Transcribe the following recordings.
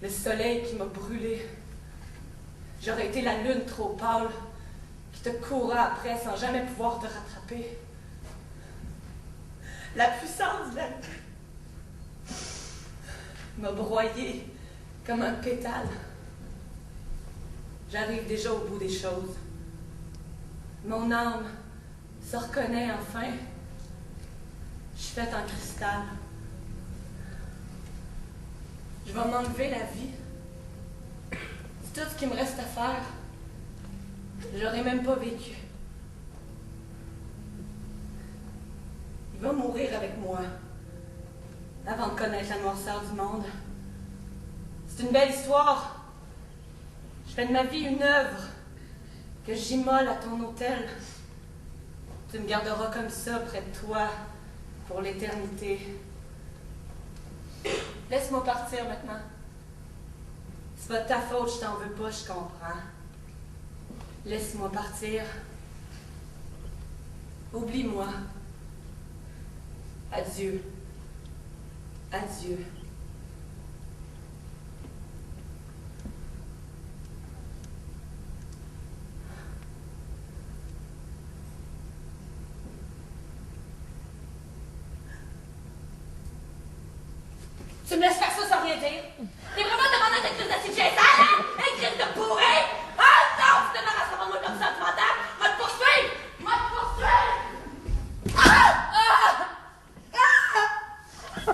Le soleil qui m'a brûlé. J'aurais été la lune trop pâle qui te courra après sans jamais pouvoir te rattraper. La puissance de la vie m'a broyé comme un pétale. J'arrive déjà au bout des choses. Mon âme se reconnaît enfin. Je suis faite en cristal. Je vais m'enlever la vie. C'est tout ce qu'il me reste à faire. J'aurais même pas vécu. Il va mourir avec moi avant de connaître la noirceur du monde. C'est une belle histoire. Je fais de ma vie une œuvre que j'immole à ton autel. Tu me garderas comme ça près de toi pour l'éternité. Laisse-moi partir maintenant. C'est pas de ta faute, je t'en veux pas, je comprends. Laisse-moi partir. Oublie-moi. Adieu. Adieu. Tu me laisses faire ça sans rien dire? T'es vraiment demandant de crise de CJ, hein? Un crise de bourré? Ah non! Tu te débarrasseras pas de moi comme ça, tu m'entends? Va te poursuivre! Va te poursuivre!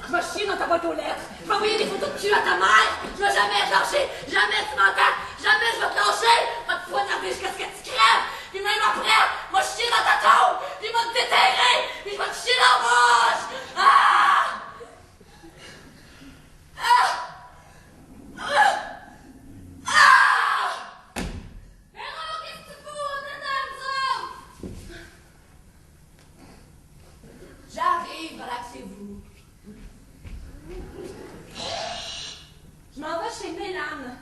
Je vais chier dans ta boîte aux lettres. Je vais envoyer des photos de cul à ta mère. Je vais jamais te lâcher. Jamais, tu m'entends? Jamais je vais te lâcher. Va te poignarder jusqu'à ce que tu crèves. Puis même après, moi je chie dans ta tombe. Puis je vais te déterrer. Puis je vais te chier dans la bouche. J'arrive, relaxez-vous. Je m'en vais chez Mélane.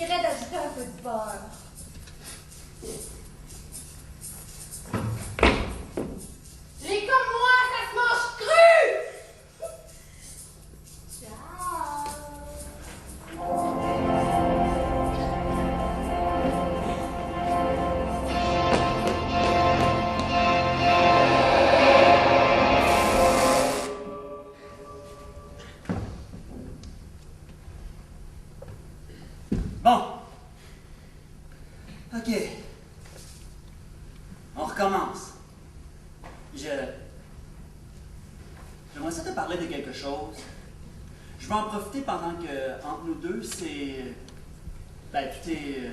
suffirait d'ajouter un peu de beurre. Les comme moi, ça se mange cru! Ciao! Bon. OK. On recommence. J'aimerais ça te parler de quelque chose. Je vais en profiter pendant que, entre nous deux, c'est... Ben, tout est...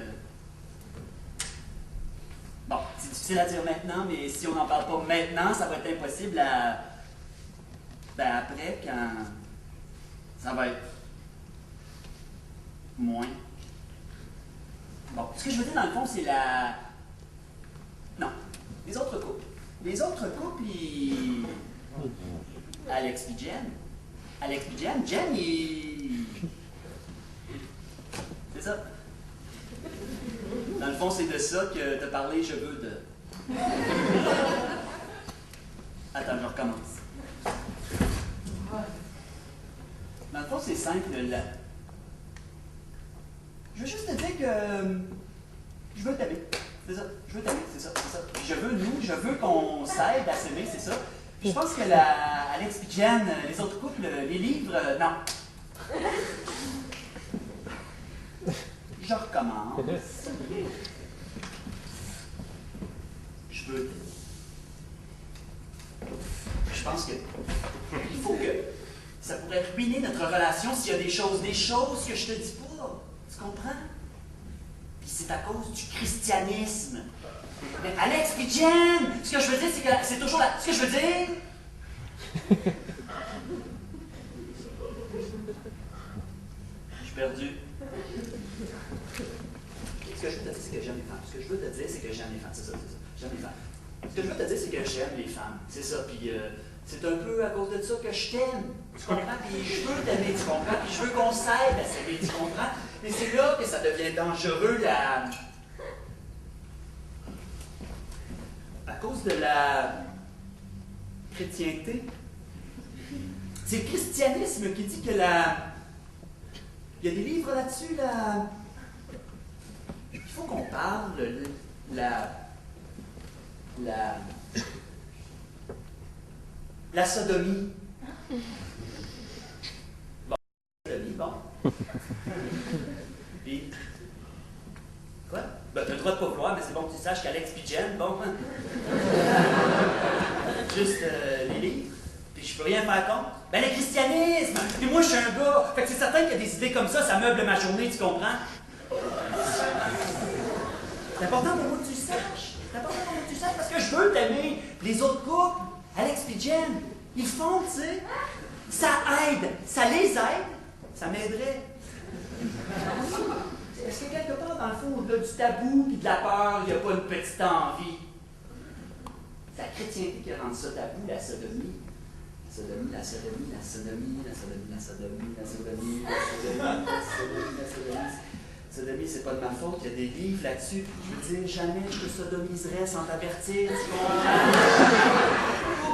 Bon, c'est difficile à dire maintenant, mais si on n'en parle pas maintenant, ça va être impossible à... Ben, après, quand... Ça va être... moins. Bon, ce que je veux dire, dans le fond, c'est la... Non, les autres couples. Les autres couples, ils... Alex et Jen. Alex et Jen. Jen, il... C'est ça. Dans le fond, c'est de ça que t'as parlé, je veux de... Attends, je recommence. Dans le fond, c'est simple, là. Je veux juste te dire que je veux t'aimer. C'est ça. Je veux t'aimer, c'est ça, c'est ça. Puis je veux qu'on s'aide à s'aimer, c'est ça. Puis je pense que Alex et Jen, les autres couples, les livres, non. Je recommence. Je veux t'aimer. Je pense que il faut que ça pourrait ruiner notre relation s'il y a des choses que je te dis pas. Tu comprends? Puis c'est à cause du christianisme. Mais Alex et Jen, ce que je veux dire, c'est que c'est toujours la... Ce que je veux dire... Je suis perdu. Ce que je veux te dire, c'est que j'aime les femmes. Ce que je veux te dire, c'est que j'aime les femmes. C'est ça, c'est ça. J'aime les femmes. Ce que je veux te dire, c'est que j'aime les femmes. C'est ça. Puis c'est un peu à cause de ça que je t'aime. Tu comprends? Puis je veux t'aimer, tu comprends? Puis je veux qu'on s'aide à s'aimer, tu comprends? Mais c'est là que ça devient dangereux, la... À cause de la chrétienté. C'est le christianisme qui dit que la... Il y a des livres là-dessus, la... Il faut qu'on parle, la sodomie. Bon, sodomie, bon. Puis, quoi? Ben, t'as le droit de pas vouloir, mais c'est bon que tu saches qu'Alex et Jen, bon. Juste les livres. Puis je peux rien faire contre. Ben, le christianisme! Puis moi, je suis un gars. Fait que c'est certain qu'il y a des idées comme ça meuble ma journée, tu comprends? C'est important pour moi que tu le saches. C'est important pour moi que tu le saches parce que je veux t'aimer. Les autres couples, Alex et Jen, ils font, tu sais. Ça aide. Ça les aide. Ça m'aiderait. Est-ce que quelque part, dans le fond, au-delà du tabou et de la peur, il n'y a pas une petite envie? C'est la chrétienté qui rend ça tabou, la sodomie. La sodomie, la sodomie, la sodomie, la sodomie, la sodomie, la sodomie, la sodomie, la sodomie, la sodomie. Sodomie, c'est pas de ma faute, il y a des livres là-dessus. Je veux dire, jamais je te sodomiserais sans t'avertir, tu comprends?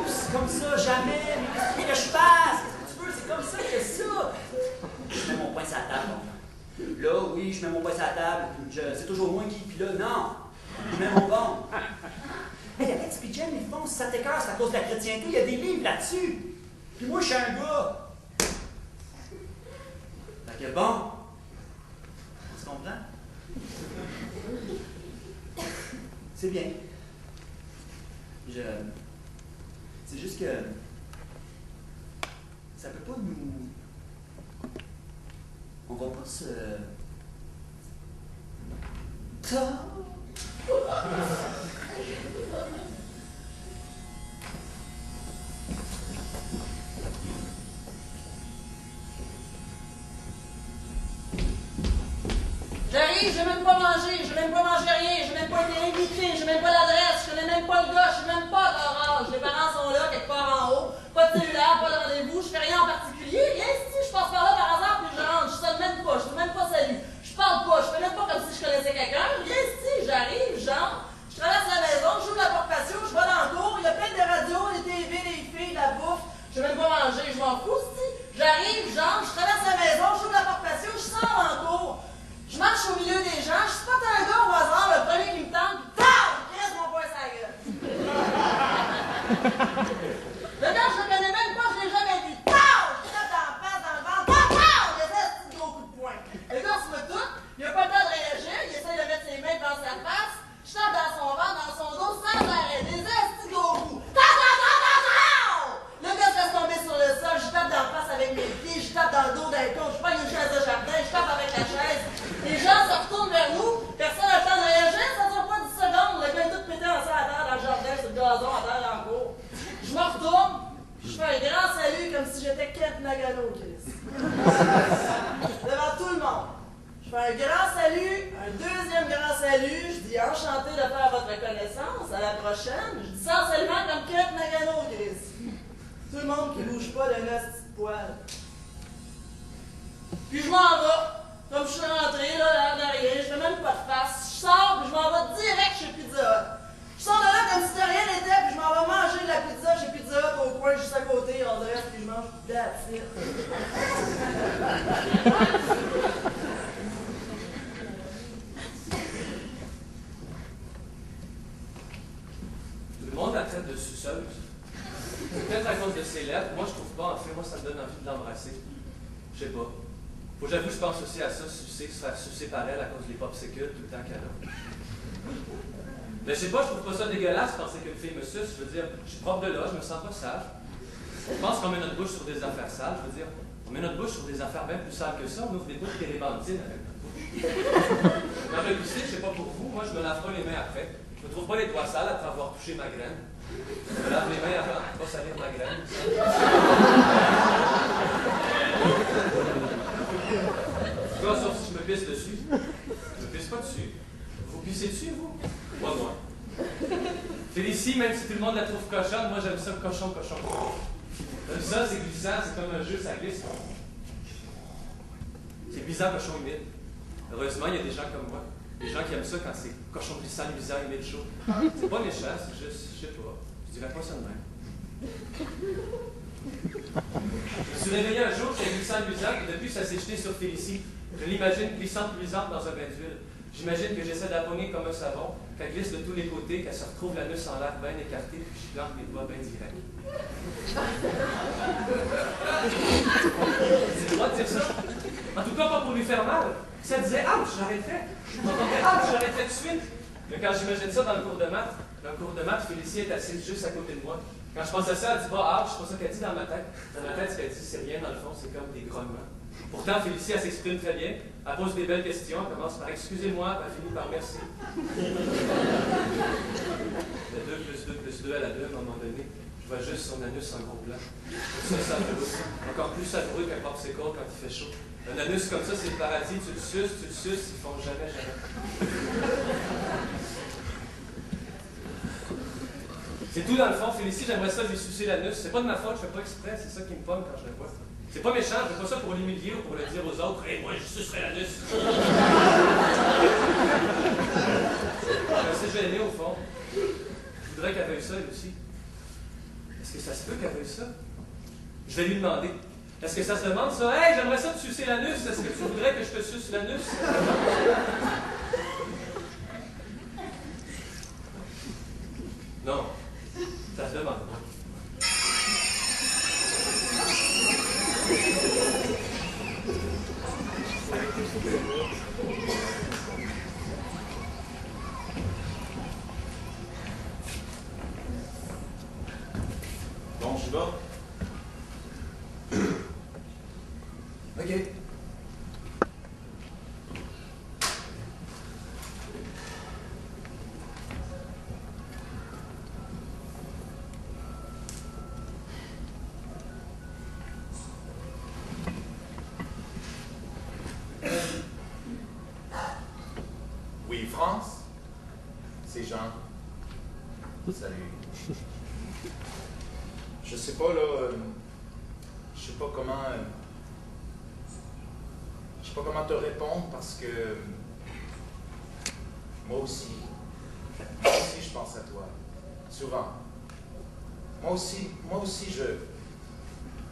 Oups, comme ça, jamais. Mais qu'est-ce que tu veux que je fasse? Qu'est-ce que tu veux? C'est comme ça, c'est ça. Je mets mon poing sur la table. Là, oui, je mets mon poing sur la table. C'est toujours moi qui, puis là, non. Je mets mon bon. Hey, Alex et Jen, ils font, si ça t'écoeure, c'est à cause de la chrétienté, il y a des livres là-dessus. Puis moi, je suis un gars. Fait que bon. Tu comprends? C'est bien. C'est juste que ça peut pas nous... On va pas se... J'arrive, je n'ai même pas mangé, je n'ai même pas mangé rien, je n'ai même pas été invité, je n'ai même pas l'adresse, je n'ai même pas le gars, je n'ai même pas d'orange. Les parents sont là, quelque part en haut, pas de cellulaire, pas de rendez-vous, je fais rien en particulier, rien si je passe par là par hasard puis je rentre, je sonne même pas, je fais même pas salut, je parle pas, je fais même puis enchanté de faire votre connaissance. À la prochaine. Je dis ça seulement comme crête Nagano, Chris. Tout le monde qui bouge pas d'un hostie de poil. Puis je m'en vais. Comme je suis rentré, là, l'air de rien, je fais même pas de face. Je sors, puis je m'en vais direct chez Pizza Hut. Je sors de là comme si de rien n'était, puis je m'en vais manger de la pizza chez Pizza Hut au coin juste à côté, en direct, puis je mange that's it. Tout le monde la traite de suceuse. Peut-être à cause de ses lettres. Moi, je trouve pas. En fait, moi, ça me donne envie de l'embrasser. Je sais pas. Faut que j'avoue, je pense aussi à ça, sucer, se faire sucer par elle à cause des popsicles tout le temps qu'elle a. Mais je sais pas, je trouve pas ça dégueulasse penser qu'une fille me suce. Je veux dire, je suis propre de là, je me sens pas sage. Je pense qu'on met notre bouche sur des affaires sales. Je veux dire, on met notre bouche sur des affaires bien plus sales que ça. On ouvre des bouches télébandinées avec notre bouche. Quand je glisse, je sais pas pour vous, moi, je me lave pas les mains après. Je me trouve pas les doigts sales après avoir touché ma graine. Je me lave les mains avant, pour pas salir ma graine. Sauf si je me pisse dessus. Je me pisse pas dessus. Vous pissez dessus, vous? Pas moi. Félicie, même si tout le monde la trouve cochonne, moi j'aime ça cochon. J'aime ça, c'est glissant, c'est comme un jeu, ça glisse. C'est glissant, cochon humide. Heureusement, il y a des gens comme moi. Des gens qui aiment ça quand c'est cochon glissant, glissant, humide, chaud. C'est pas méchant, c'est juste, je sais pas. Je dirais pas ça de même. Je me suis réveillé un jour, j'étais glissant, et depuis ça s'est jeté sur Félicie. Je l'imagine glissante dans un bain d'huile. J'imagine que j'essaie d'abonner comme un savon, qu'elle glisse de tous les côtés, qu'elle se retrouve l'anus en l'air bien écarté, puis je plante mes doigts bien directs. C'est le droit de dire ça. En tout cas, pas pour lui faire mal. Si elle disait « ouch », j'arrêterais. J'entendrais « ouch », j'arrêterais tout de suite. Mais quand j'imagine ça dans le cours de maths, Félicie est assise juste à côté de moi. Quand je pense à ça, elle dit pas « ouch », c'est pas ça qu'elle dit dans ma tête. Dans ma tête, ce qu'elle dit, c'est rien dans le fond, c'est comme des grognements. Pourtant, Félicie, elle s'exprime très bien. Elle pose des belles questions. Elle commence par « excusez-moi », elle finit par « merci ». De 2 plus 2 plus 2 à la 2, à un moment donné, je vois juste son anus en gros blanc. Ça, savoureux. Encore plus savoureux qu'un popsicle quand il fait chaud. Un anus comme ça, c'est le paradis. Tu le suces, ils font jamais. C'est tout dans le fond. Félicie, j'aimerais ça lui sucer l'anus. C'est pas de ma faute, je fais pas exprès, c'est ça qui me pomme quand je le vois. C'est pas méchant, je fais pas ça pour l'humilier ou pour le dire aux autres. Hey, moi, je sucerai l'anus. Je suis assez gêné au fond. Je voudrais qu'elle veuille ça, elle aussi. Est-ce que ça se peut qu'elle veuille ça? Je vais lui demander. Est-ce que ça se demande ça? Hey, j'aimerais ça te sucer l'anus. Est-ce que tu voudrais que je te suce l'anus? Non. Ça se demande. Bon, j'y vais. OK. Oui, France? C'est Jean. Salut. Je sais pas, là... je sais pas comment te répondre parce que... Moi aussi, je pense à toi. Souvent. Moi aussi,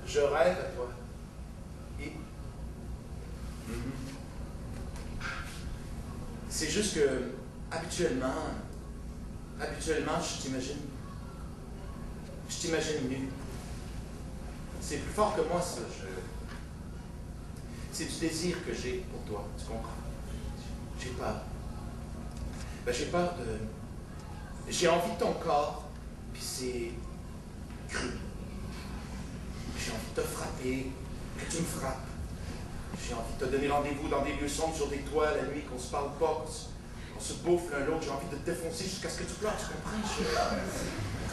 je rêve à toi. Et... C'est juste que, habituellement, je t'imagine nu. C'est plus fort que moi, ça. C'est du désir que j'ai pour toi, tu comprends? J'ai peur. J'ai peur de... J'ai envie de ton corps, puis c'est cru. J'ai envie de te frapper, que tu me frappes. J'ai envie de te donner rendez-vous dans des lieux sombres sur des toits la nuit, qu'on se parle pas, qu'on se bouffe l'un l'autre. J'ai envie de te défoncer jusqu'à ce que tu pleures, tu comprends?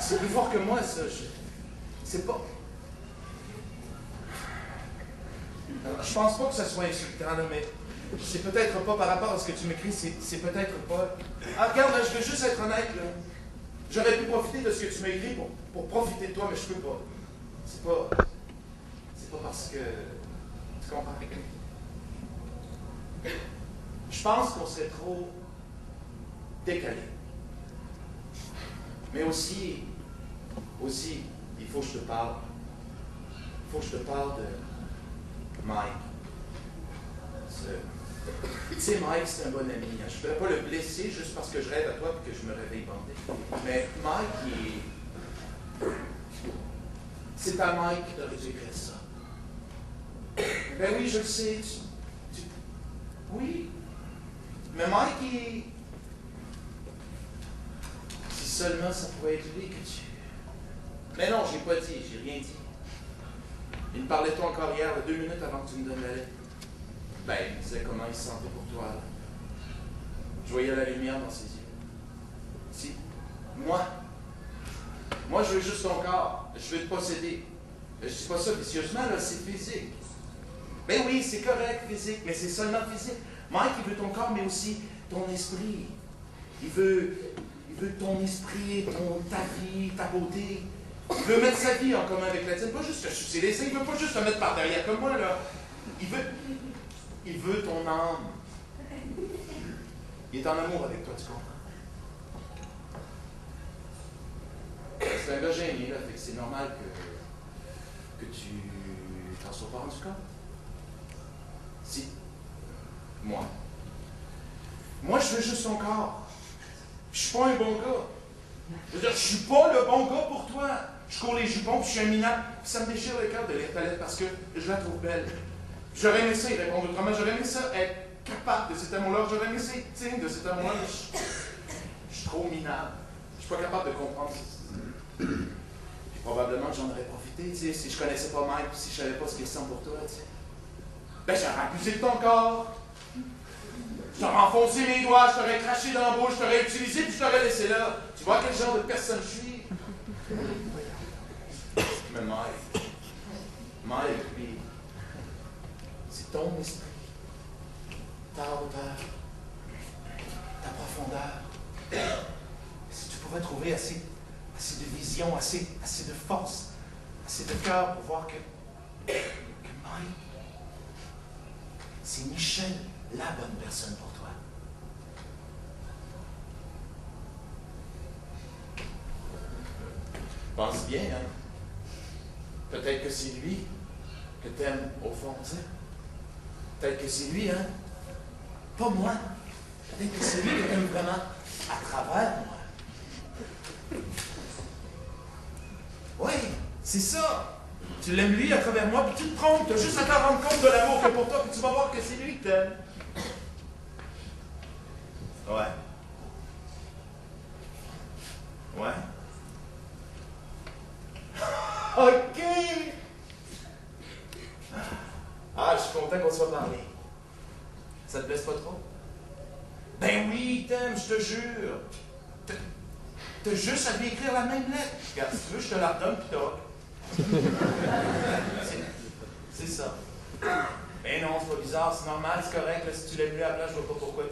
C'est plus fort que moi, ça. C'est pas... Je pense pas que ça soit insultant, là, mais c'est peut-être pas par rapport à ce que tu m'écris, c'est peut-être pas... Ah, regarde, là, je veux juste être honnête, là. J'aurais pu profiter de ce que tu m'as écrit pour profiter de toi, mais je peux pas. C'est pas parce que... Tu comprends? Je pense qu'on serait trop décalé. Mais aussi, il faut que je te parle. Il faut que je te parle de Mike. Tu sais, Mike, c'est un bon ami. Je ne voudrais pas le blesser juste parce que je rêve à toi et que je me réveille bandé. Mais Mike, c'est à Mike qui t'aurait dû écrire ça. Ben oui, je le sais. Oui. Mais Mike, si seulement ça pouvait être lui que tu... Mais non, j'ai pas dit, j'ai rien dit. Il me parlait de toi encore hier, 2 minutes avant que tu me donnes la lettre. Ben, il me disait comment il se sentait pour toi. Là. Je voyais la lumière dans ses yeux. Si, moi, je veux juste ton corps. Je veux te posséder. Je dis pas ça vicieusement, là, c'est physique. Ben oui, c'est correct, physique, mais c'est seulement physique. Mike, il veut ton corps, mais aussi ton esprit. Il veut ton esprit, ta vie, ta beauté. Il veut mettre sa vie en commun avec la tienne, pas juste te sucer les seins, il veut pas juste te mettre par derrière comme moi, là. Il veut ton âme. Il est en amour avec toi, tu comprends? C'est un gars gêné, là, fait que c'est normal que tu t'en sois pas rendu compte. Si. Moi, je veux juste ton corps. Je suis pas un bon gars. Je veux dire, je suis pas le bon gars pour toi. Je cours les jupons, puis je suis un minable. Puis ça me déchire le cœur de lire ta lettre parce que je la trouve belle. J'aurais aimé ça y répondre autrement. J'aurais aimé ça être capable de cet amour-là. J'aurais aimé ça être digne de cet amour-là. Mais je suis trop minable. Je suis pas capable de comprendre. Puis probablement que j'en aurais profité, tu sais, si je connaissais pas Mike, si je savais pas ce qu'il sent pour toi, tu sais. Ben, j'aurais abusé de ton corps. Je t'aurais enfoncé mes doigts, je t'aurais craché dans la bouche, je t'aurais utilisé, puis je t'aurais laissé là. Tu vois quel genre de personne je suis? Mais Mike, lui, c'est ton esprit, ta hauteur, ta profondeur. Si tu pouvais trouver assez de vision, assez de force, assez de cœur pour voir que Mike, c'est Michel, la bonne personne pour toi. Pense bien, hein? Peut-être que c'est lui que t'aimes au fond, tu sais. Peut-être que c'est lui, hein? Pas moi. Peut-être que c'est lui que t'aimes vraiment à travers moi. Oui, c'est ça. Tu l'aimes lui à travers moi, puis tu te trompes. Tu as juste à t'en rendre compte de l'amour qu'il y a pour toi, puis tu vas voir que c'est lui que t'aimes. Ouais. Ouais. OK! Ah, je suis content qu'on soit parlé. Ça te blesse pas trop? Ben oui, t'aimes, je te jure. T'as juste à lui écrire la même lettre. Regarde, si tu veux, je te la redonne, puis t'as. C'est ça. Mais non, c'est pas bizarre, c'est normal, c'est correct. Là, si tu l'aimes lui à la place, je vois pas pourquoi.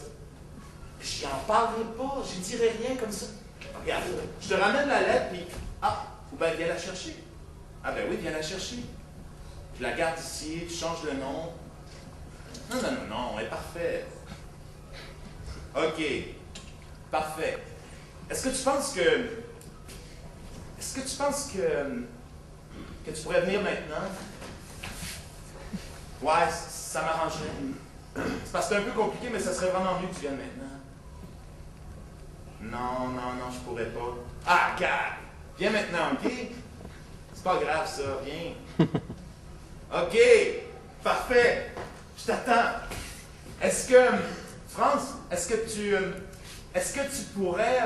J'y en parlerai pas, j'y dirai rien comme ça. Regarde, je te ramène la lettre, puis. Ah, ou ben viens la chercher. Ah ben oui, viens la chercher. Je la garde ici, tu changes le nom. Non, elle est parfaite. OK. Parfait. Est-ce que tu penses que tu pourrais venir maintenant? Ouais, ça m'arrangerait. C'est parce que c'est un peu compliqué, mais ça serait vraiment mieux que tu viennes maintenant. Non, je pourrais pas. Ah, regarde! Viens maintenant, OK? C'est pas grave, ça. Viens. OK! Parfait! Je t'attends. France, est-ce que tu pourrais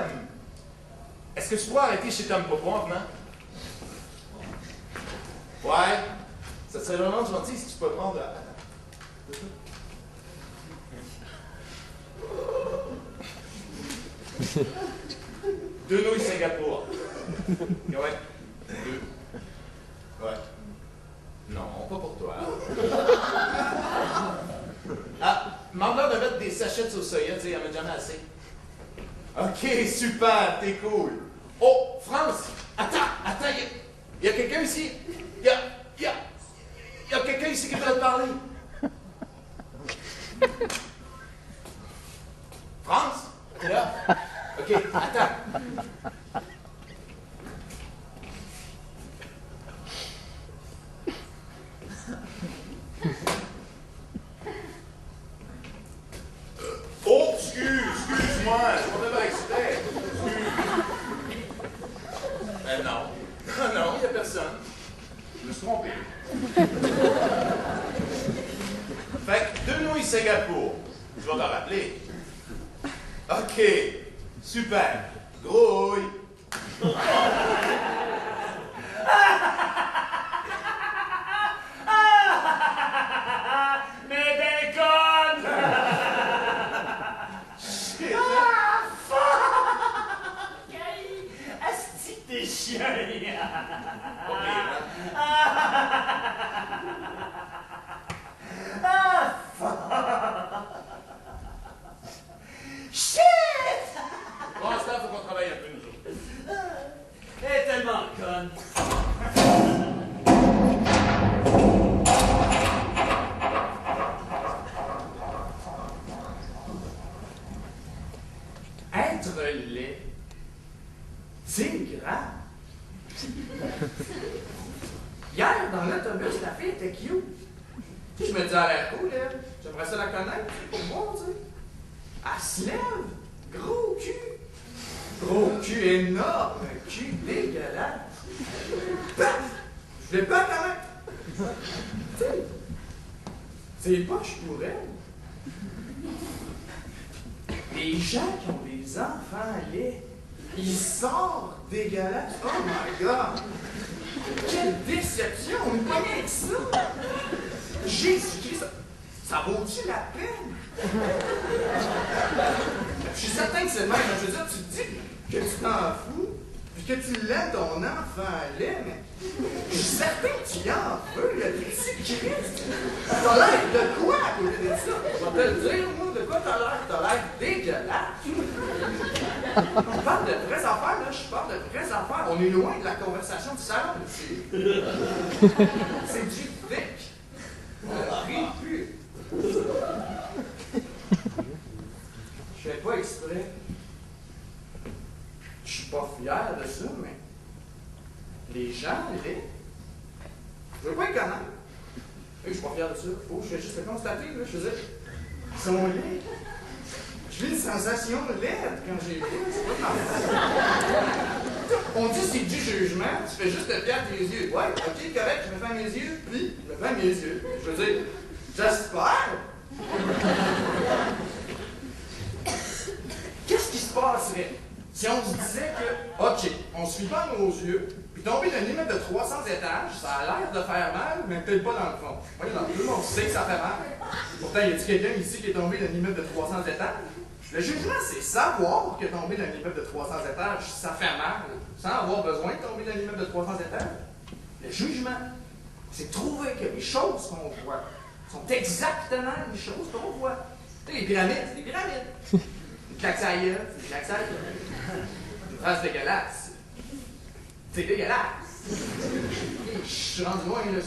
arrêter chez Tom Popo en venant? Ouais. Ça serait vraiment gentil si tu peux prendre... Deux nouilles Singapour. Ouais. 2. Ouais. Non, pas pour toi. Ah, Demande-leur de mettre des sachets de sauce soya, tu sais, il y en a jamais assez. OK, super, t'es cool. Oh, France, attends, il y a quelqu'un ici. Il y a quelqu'un ici qui veut te parler. France, t'es là? OK, attends. Oh, excuse-moi, je m'en vais exprès. Non, il n'y a personne. Je me suis trompé. Fait que 2 nouilles Singapour. Tu vas t'en rappeler. OK, super. Grouille. Mais bacon! Asti que t'es chiant! Shit! Pour l'instant, il faut qu'on travaille un peu, nous autres. Elle est tellement conne. Être laid, c'est grave. Hier, dans l'autobus, la fille était cute. Tu sais, je me dis, elle a l'air cool, elle. J'aimerais ça la connaître, pour voir, tu sais. Elle se lève, gros cul. Gros cul énorme, cul dégueulasse. Paf! Je l'ai pas connaître. Tu sais, c'est poche pour elle. Les gens qui ont des enfants laids, ils sortent dégueulasses. Oh my God! Quelle déception! On est pas bien avec ça! Jésus-Christ, ça vaut-tu la peine? Je suis certain que c'est le même. Je veux dire, tu te dis que tu t'en fous, puis que tu l'aimes ton enfant laid, mais je suis certain que tu y en veux, le petit Christ. T'as l'air de quoi à côté de ça? Je vais te le dire, moi, de quoi t'as l'air? T'as l'air dégueulasse. On parle de vraies affaires, là, je parle de vraies affaires. On est loin de la conversation du salon, ici. C'est du thick. On rit plus. Je fais pas exprès. Je suis pas fier de ça, mais les gens, je veux pas les connaître. Je suis pas fier de ça. Je fais juste le constater, là. Je veux dire, ils sont laids. Je vis une sensation laide quand j'ai vu. C'est pas normal. On dit c'est du jugement, tu fais juste te faire tes yeux. Ouais, ok, correct, je me fais mes yeux, puis je me fais mes yeux. Je veux dire, j'espère. Qu'est-ce qui se passerait si on se disait que, ok, on se fie pas nos yeux, puis tomber d'un immeuble de 300 étages, ça a l'air de faire mal, mais peut-être pas dans le fond. Oui, dans tout le monde sait que ça fait mal. Pourtant, y a-t-il quelqu'un ici qui est tombé d'un immeuble de 300 étages? Le jugement, c'est savoir que tomber d'un immeuble de 300 étages, ça fait mal, sans avoir besoin de tomber d'un immeuble de 300 étages. Le jugement, c'est trouver que les choses qu'on voit sont exactement les choses qu'on voit. Tu sais, les pyramides, c'est des pyramides. Une claque à la gueule, c'est une claque à la gueule. Une phrase dégueulasse, c'est dégueulasse. Je suis rendu loin, là,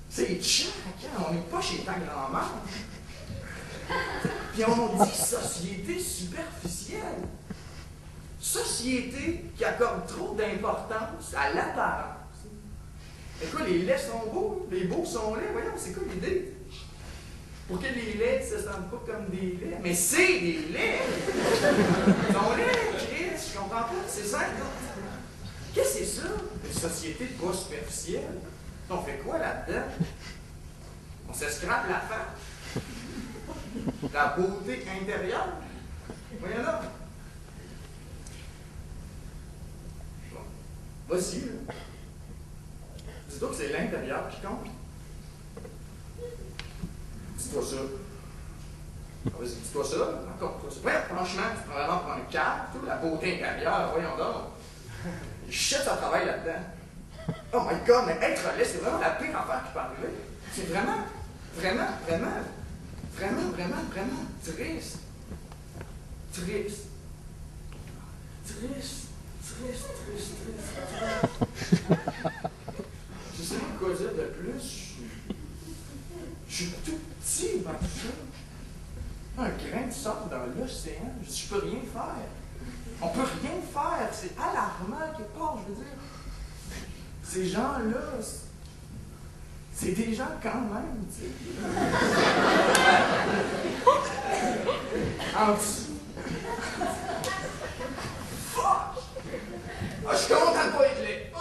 c'est chiant, on n'est pas chez ta grand-mère. Puis on dit société superficielle. Société qui accorde trop d'importance à l'apparence. Mais quoi, les laits sont beaux, les beaux sont laids, voyons, c'est quoi l'idée? Pour que les laits ne se sentent pas comme des laits. Mais c'est des laits! Ils sont laids, Chris, je comprends pas, c'est ça. Qu'est-ce que c'est ça? Une société pas superficielle? On fait quoi là-dedans? On se scrape la face? La beauté intérieure? Voyons là. Bon. Vas-y, là. Dis-toi que c'est l'intérieur qui compte. Dis-toi ça. Vas-y, dis-toi ça. Encore, dis-toi ça. Ouais, franchement, tu prends vraiment pour un cadre, la beauté intérieure, voyons donc. Shit, ça travaille là-dedans. Oh my God, mais être laid, c'est vraiment la pire affaire qui peut arriver. C'est vraiment Vraiment, vraiment, vraiment triste. Triste. Triste. Triste, triste, triste. Je sais pas quoi dire de plus. Je suis tout petit devant tout ça. Un grain de sable dans l'océan. Je peux rien faire. On peut rien faire. C'est alarmant quelque part, je veux dire. Ces gens-là, c'est des gens quand même, tu sais. En dessous. Fuck! Ah, je suis content de pas être laid. Oh!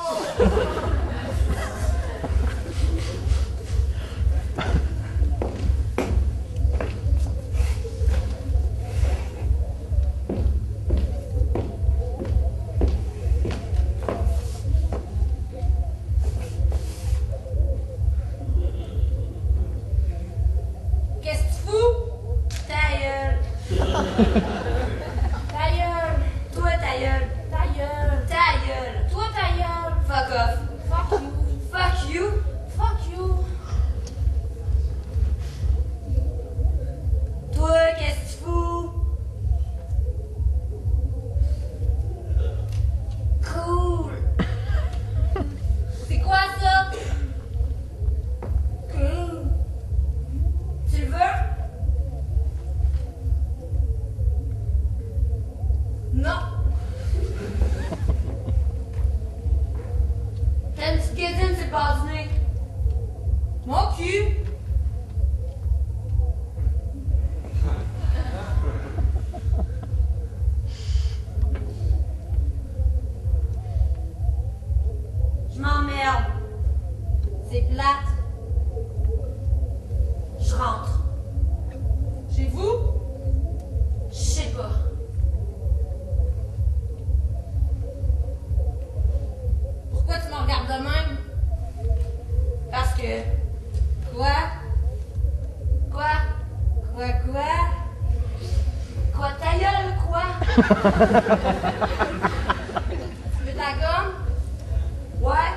Qu'est-ce que tu fous? Ta gueule. Ta gueule. Toi, ta gueule. Ta gueule. Ta gueule. Toi, ta gueule. Fuck off. Fuck you. Fuck you. Fuck you. Toi, qu'est-ce que tu fous? Cool. C'est quoi ça? Cool. Tu le veux? Non. T'as une petite guédine sur le bord du nez. Mon cul. Je m'emmerde. C'est plate. Je rentre. Chez vous? Je sais pas. Pourquoi tu me regardes de même? Parce que... Quoi? Quoi? Quoi, ta gueule, quoi? Tu veux ta gomme? Ouais,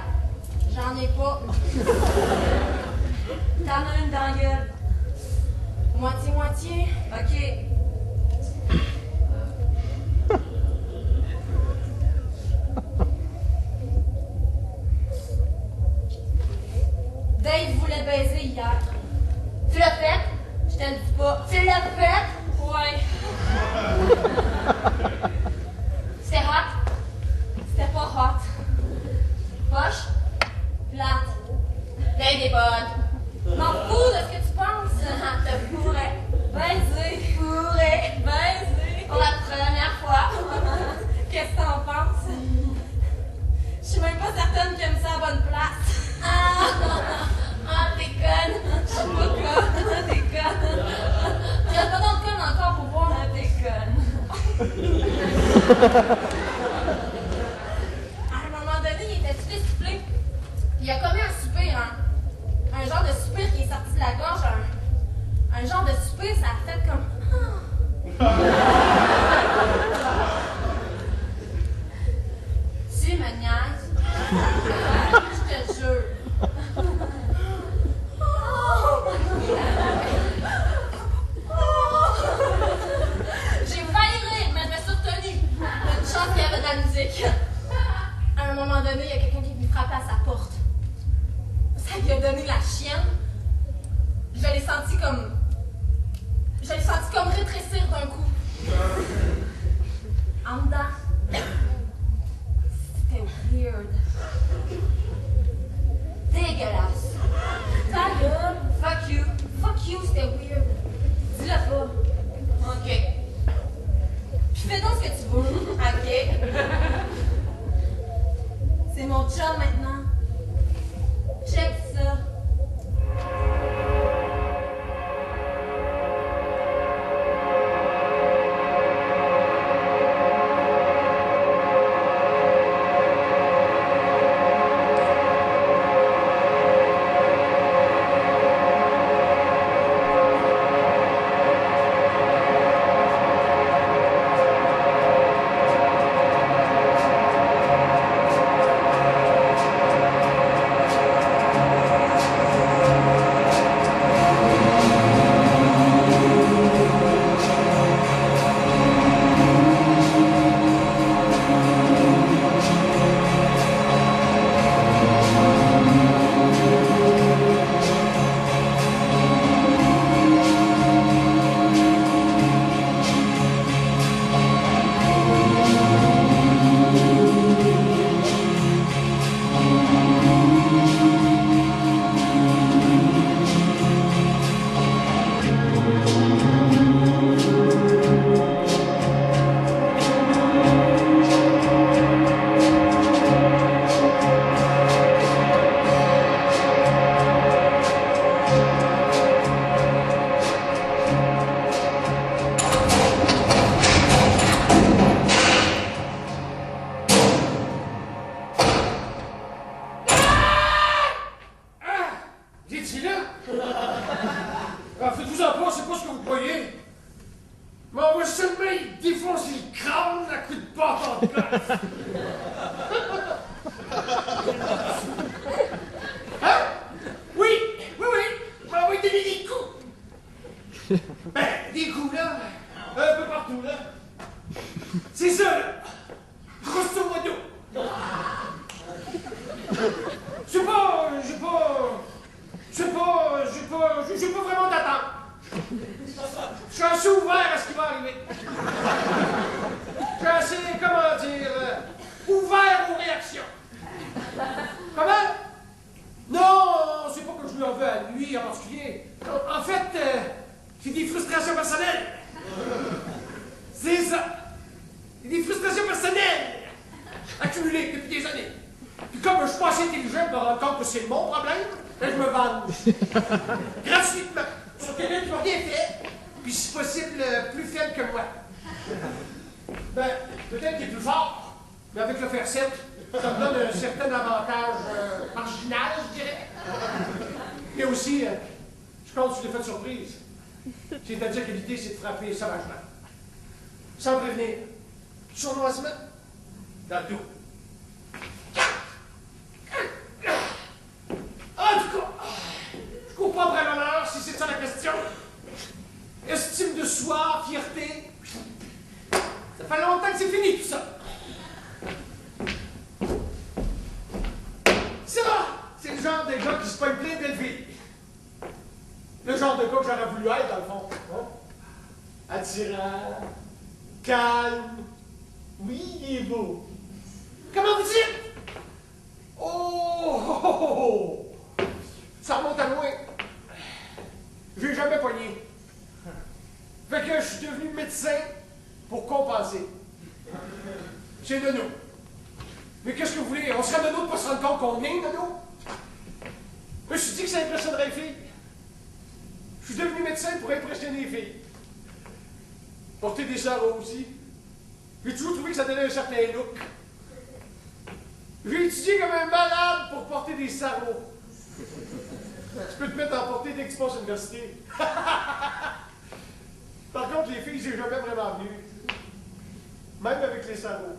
j'en ai pas. T'en as une dans la gueule. Moitié-moitié? Ok. Dave voulait baiser hier. Tu l'as fait? Je te le dis pas. Tu l'as fait? Ouais. C'était hot? C'était pas hot. Poche? Plate. Dave est bonne. M'en fous de ce que tu penses. Te fourrais. Baiser. Fourrais. Baiser. Pour la première fois. Qu'est-ce que t'en penses? Je suis même pas certaine qu'il me ça à bonne place. T'es conne. Je suis pas conne. T'es conne. Il y a pas d'autres connes encore pour voir. T'es conne. À un moment donné, il était tout essoufflé. Il a commis un soupir, hein. Un genre de soupir qui est sorti de la gorge. Un genre de soupir, ça a fait comme... Tu me niaises. Je te jure. J'ai failli rire, mais je me suis retenue. Une chance qu'il y avait de la musique. À un moment donné, il y a quelqu'un qui est venu frapper à sa porte. Ça lui a donné la chienne. Je l'ai senti comme rétrécir d'un coup. Mais on va seulement y défoncer le crâne à coups de bâton de golf. Hein? Oui, oui, oui. Ben oui, des coups. Ben, des coups, là. Un peu partout, là. C'est ça, là. Grosso modo. J'ai pas vraiment d'attente. Je suis assez ouvert à ce qui va arriver. Je suis assez, comment dire, ouvert aux réactions. Comment? Non, c'est pas que je lui en veux à lui en particulier. En fait, j'ai des frustrations personnelles. C'est ça. J'ai des frustrations personnelles accumulées depuis des années. Puis comme je suis pas assez intelligent pour me rendre compte que c'est mon problème, ben je me venge. Gratuitement. Sur quelqu'un qui m'a rien fait, puis si possible, plus faible que moi. Ben, peut-être qu'il est plus fort, mais avec le faire 7, ça me donne un certain avantage marginal, je dirais. Et aussi, je compte sur l'effet de surprise. C'est-à-dire que l'idée, c'est de frapper sauvagement. Sans prévenir. Sournoisement. Dans le dos. En tout cas, je cours pas après l'honneur, si c'est ça la question. Estime de soi, fierté. Ça fait longtemps que c'est fini tout ça. Ça, c'est le genre de gars qui se pogne plein belles filles. Le genre de gars que j'aurais voulu être, dans le fond. Hein? Attirant, calme. Oui, il est beau. Comment vous dites? Oh! Ça remonte à loin. J'ai jamais pogné. Fait que je suis devenu médecin pour compenser. C'est nono. Mais qu'est-ce que vous voulez? On serait nono de pas se rendre compte qu'on est nono? Je me suis dit que ça impressionnerait les filles. Je suis devenu médecin pour impressionner les filles. Porter des sarraux aussi. J'ai toujours trouvé que ça donnait un certain look. J'ai étudié comme un malade pour porter des sarraux. Tu peux te mettre à en porter dès que tu passes à l'université. Par contre, les filles, j'ai jamais vraiment vu. Même avec les sarraux.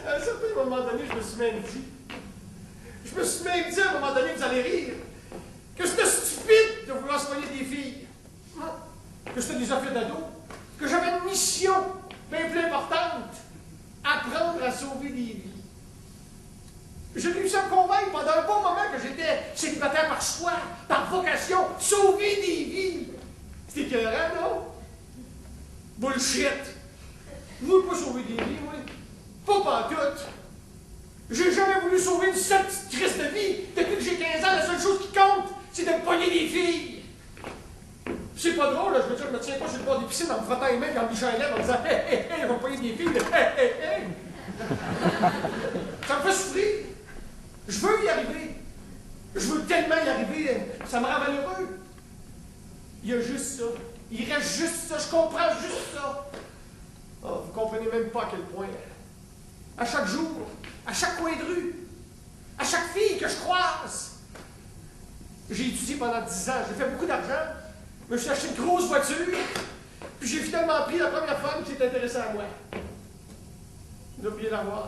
À un certain moment donné, je me suis même dit, à un moment donné, vous allez rire, que c'était stupide de vouloir soigner des filles. Que c'était des affaires d'ado. Que j'avais une mission bien plus importante. Apprendre à sauver des vies. J'ai réussi à me convaincre pendant un bon moment que j'étais célibataire par choix, par vocation, sauver des vies. C'était écœurant, non? Bullshit. Je veux pas sauver des vies, moi. Pas pantoute. J'ai jamais voulu sauver une seule petite crise de vie. Depuis que j'ai 15 ans, la seule chose qui compte, c'est de me pogner des filles. C'est pas drôle, là, je veux dire, je me tiens pas sur le bord des piscines en me frottant les mains et en me lichant les lèvres en disant « Hé, hé, hé, on va pogner des filles, hé, hé, hé! » Ça me fait souffrir. Je veux y arriver. Je veux tellement y arriver. Ça me rend malheureux. Il y a juste ça. Il reste juste ça. Je comprends juste ça. Oh, vous comprenez même pas à quel point. À chaque jour, à chaque coin de rue, à chaque fille que je croise. J'ai étudié pendant 10 ans. J'ai fait beaucoup d'argent. Je me suis acheté une grosse voiture. Puis j'ai finalement pris la première femme qui s'est intéressée à moi. J'ai oublié la voir.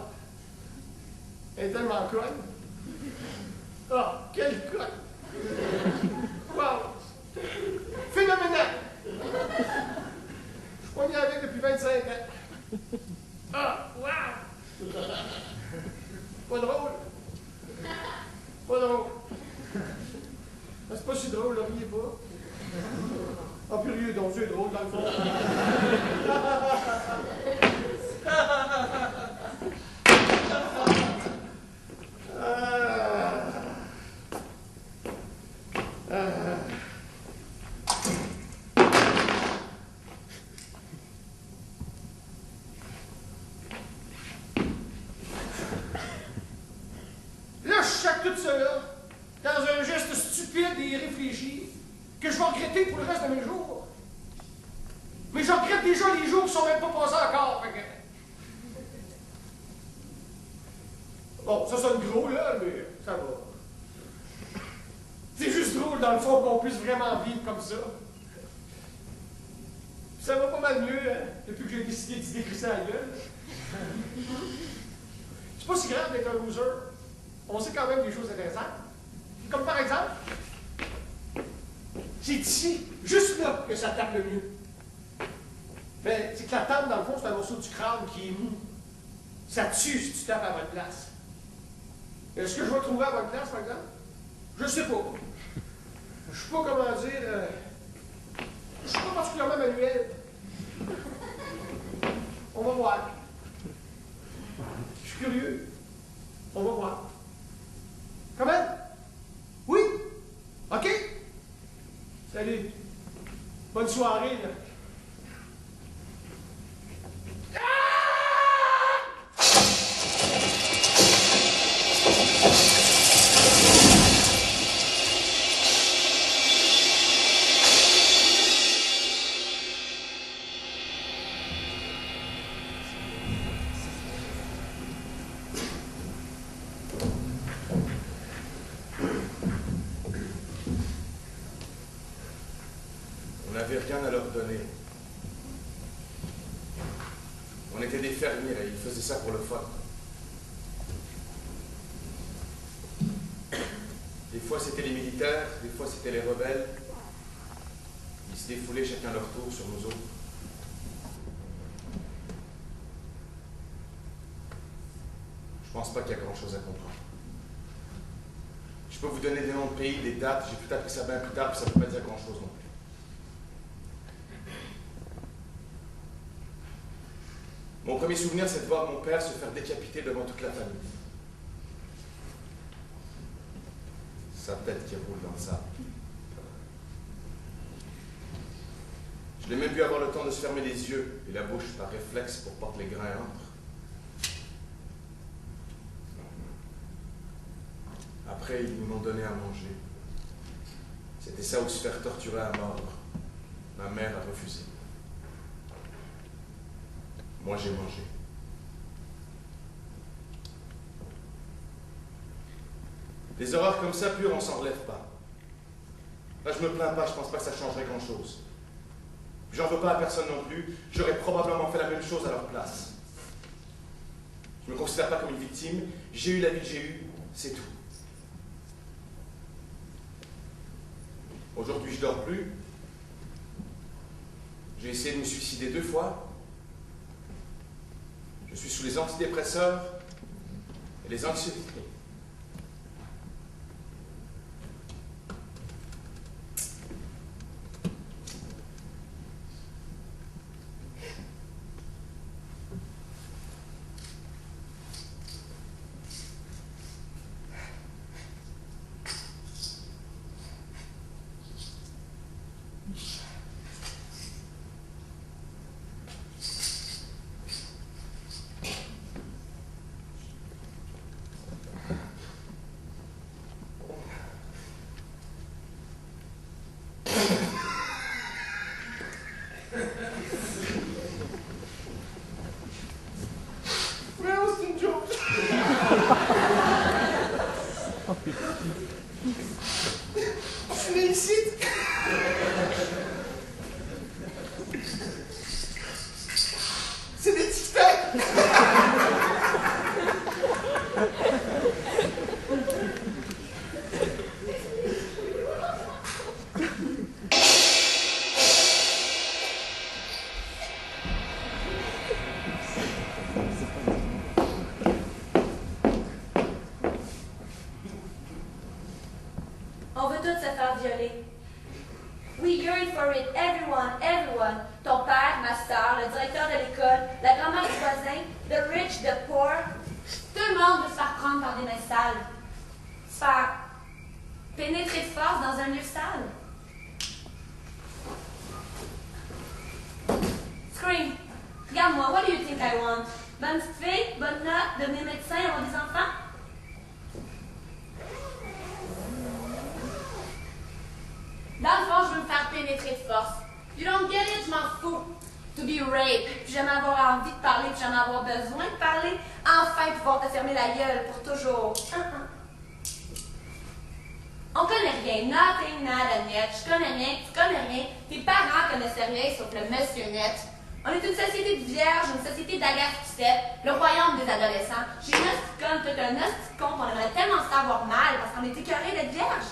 Elle est tellement conne. Oh, quelle conne! Wow! Phénoménal! Je suis pogné avec depuis 25 ans. Ah, wow! Pas drôle. Pas drôle. C'est pas si drôle, là, riez pas. Ah, puis riez donc, c'est drôle, dans le fond. Là, je chaque tout ça, là, dans un geste stupide et irréfléchi, que je vais regretter pour le reste de mes jours. Mais je regrette déjà les jours qui sont même pas passés encore. Fait que... Bon, ça sonne gros, là, mais ça va. C'est juste drôle, dans le fond, qu'on puisse vraiment vivre comme ça. Ça va pas mal mieux, hein, depuis que j'ai décidé d'y décrisser la gueule. C'est pas si grave d'être un loser. On sait quand même des choses intéressantes. Comme par exemple, c'est ici, juste là, que ça tape le mieux. Mais c'est que la table, dans le fond, c'est un morceau du crâne qui est mou. Ça tue si tu tapes à la bonne place. Est-ce que je vais trouver à la bonne place, par exemple? Je sais pas. Je sais pas comment dire. Je suis pas particulièrement manuel. On va voir. Je suis curieux. On va voir. Comment? Oui? OK? Salut. Bonne soirée, là. On n'avait rien à leur donner. On était des fermiers et ils faisaient ça pour le fun. Des fois c'était les militaires, des fois c'était les rebelles. Ils se défoulaient chacun leur tour sur nous autres. Je pense pas qu'il y a grand chose à comprendre. Je peux vous donner des noms de pays, des dates, j'ai tout appris ça bien plus tard, puis ça ne peut pas dire grand chose non plus. Mon premier souvenir, c'est de voir mon père se faire décapiter devant toute la famille. Sa tête qui roule dans le sable. Je l'ai même vu avoir le temps de se fermer les yeux et la bouche par réflexe pour pas que les grains entrent. Après, ils nous l'ont donné à manger. C'était ça ou se faire torturer à mort. Ma mère a refusé. Moi, j'ai mangé. Des horreurs comme ça, pures, on s'en relève pas. Là, je me plains pas, je pense pas que ça changerait grand-chose. J'en veux pas à personne non plus, j'aurais probablement fait la même chose à leur place. Je me considère pas comme une victime, j'ai eu la vie que j'ai eue, c'est tout. Aujourd'hui, je dors plus. J'ai essayé de me suicider 2 fois. Je suis sous les antidépresseurs et les anxiolytiques. On veut tous se faire violer. We yearn for it, everyone, everyone. Ton père, ma soeur, le directeur de l'école, la grand-mère du voisin, the rich, the poor. Tout le monde veut se faire prendre par des mains sales. Se faire pénétrer de force dans un lieu sale. Scream. Regarde-moi, what do you think I want? Bonne petite fille, bonne note, devenir médecin, avoir des enfants? Dans le fond, je veux me faire pénétrer de force. You don't get it, je m'en fous. To be raped, puis jamais avoir envie de parler, puis jamais avoir besoin de parler. Enfin pouvoir te fermer la gueule pour toujours. On connaît rien, nothing, nada, net, je connais rien, tu connais rien, tes parents connaissaient rien sauf le monsieur net. On est une société de vierges, une société d'agace-pissettes, le royaume des adolescents. J'ai une hostie de conne, t'as un hostie de con, on aimerait tellement se faire avoir mal parce qu'on est écœurés d'être vierges.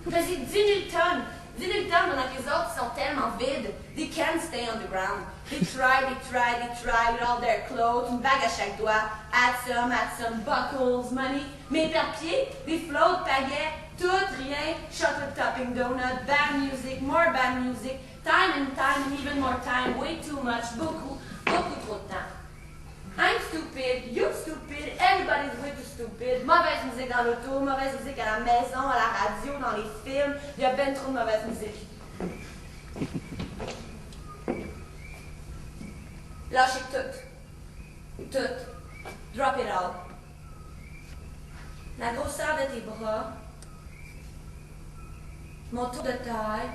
Faisais 10 000 tonnes. 10 000 tonnes pendant que les autres sont tellement vides. They can't stay on the ground. They try with all their clothes, une bague à chaque doigt. Add some, buckles, money. Mais per-pied, des floats, pagaies, tout, rien. Chocolate topping donut, bad music, more bad music. Time and even more time. Way too much, beaucoup trop de temps. I'm stupid, you're stupid, everybody's way too stupid. Mauvaise musique dans l'auto, mauvaise musique à la maison, à la radio, dans les films. Il y a ben trop de mauvaise musique. Lâchez tout. Tout. Drop it all. La grosseur de tes bras. Mon tour de taille.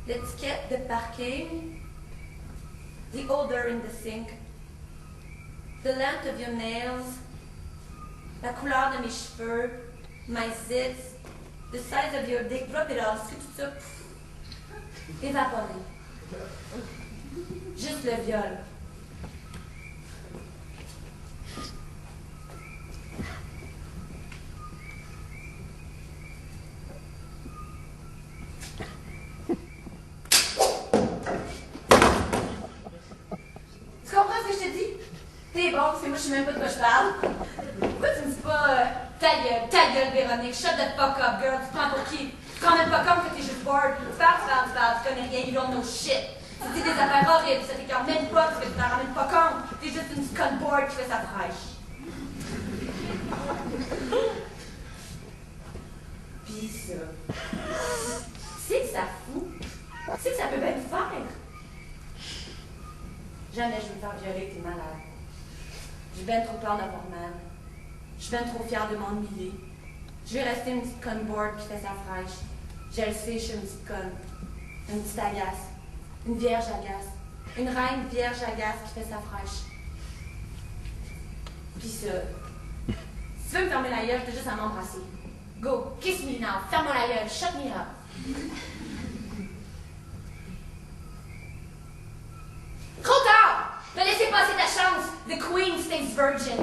L'étiquette de parking. The odor in the sink. The length of your nails, la couleur de mes cheveux, my zits, the size of your dick, drop it all, c'est tout ça, évaporé. Juste le viol. Tu comprends ce que je te dis? T'es bon, parce que moi je sais même pas de quoi je parle. Pourquoi tu me dis pas ta gueule Véronique, shut the fuck up girl, tu te prends pour qui? Tu te rends même pas compte que t'es juste bored. Tu parles, tu connais rien, you don't know shit. Tu dis des affaires horribles, ça t'écœure même pas parce que tu t'en rends même pas compte. T'es juste une scone bored qui fait sa fraîche. Pis ça. Tu sais que ça fout. Tu sais que ça peut bien te faire. Jamais je vais me faire violer, t'es malade. J'ai ben trop peur d'avoir mal. Je suis ben trop fière de m'ennuyer. Je vais rester une petite conne board qui fait sa fraîche. Je le sais, je suis une petite conne. Une petite agace. Une vierge agace. Une reine vierge agace qui fait sa fraîche. Pis ça. Si tu veux me fermer la gueule, t'as juste à m'embrasser. Go, kiss me now, ferme-moi la gueule, shut me up. Trop tard! T'as laissé passer ta chance. The queen stays virgin.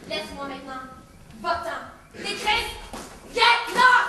Laisse-moi maintenant. Va-t'en. Des crises. Get off!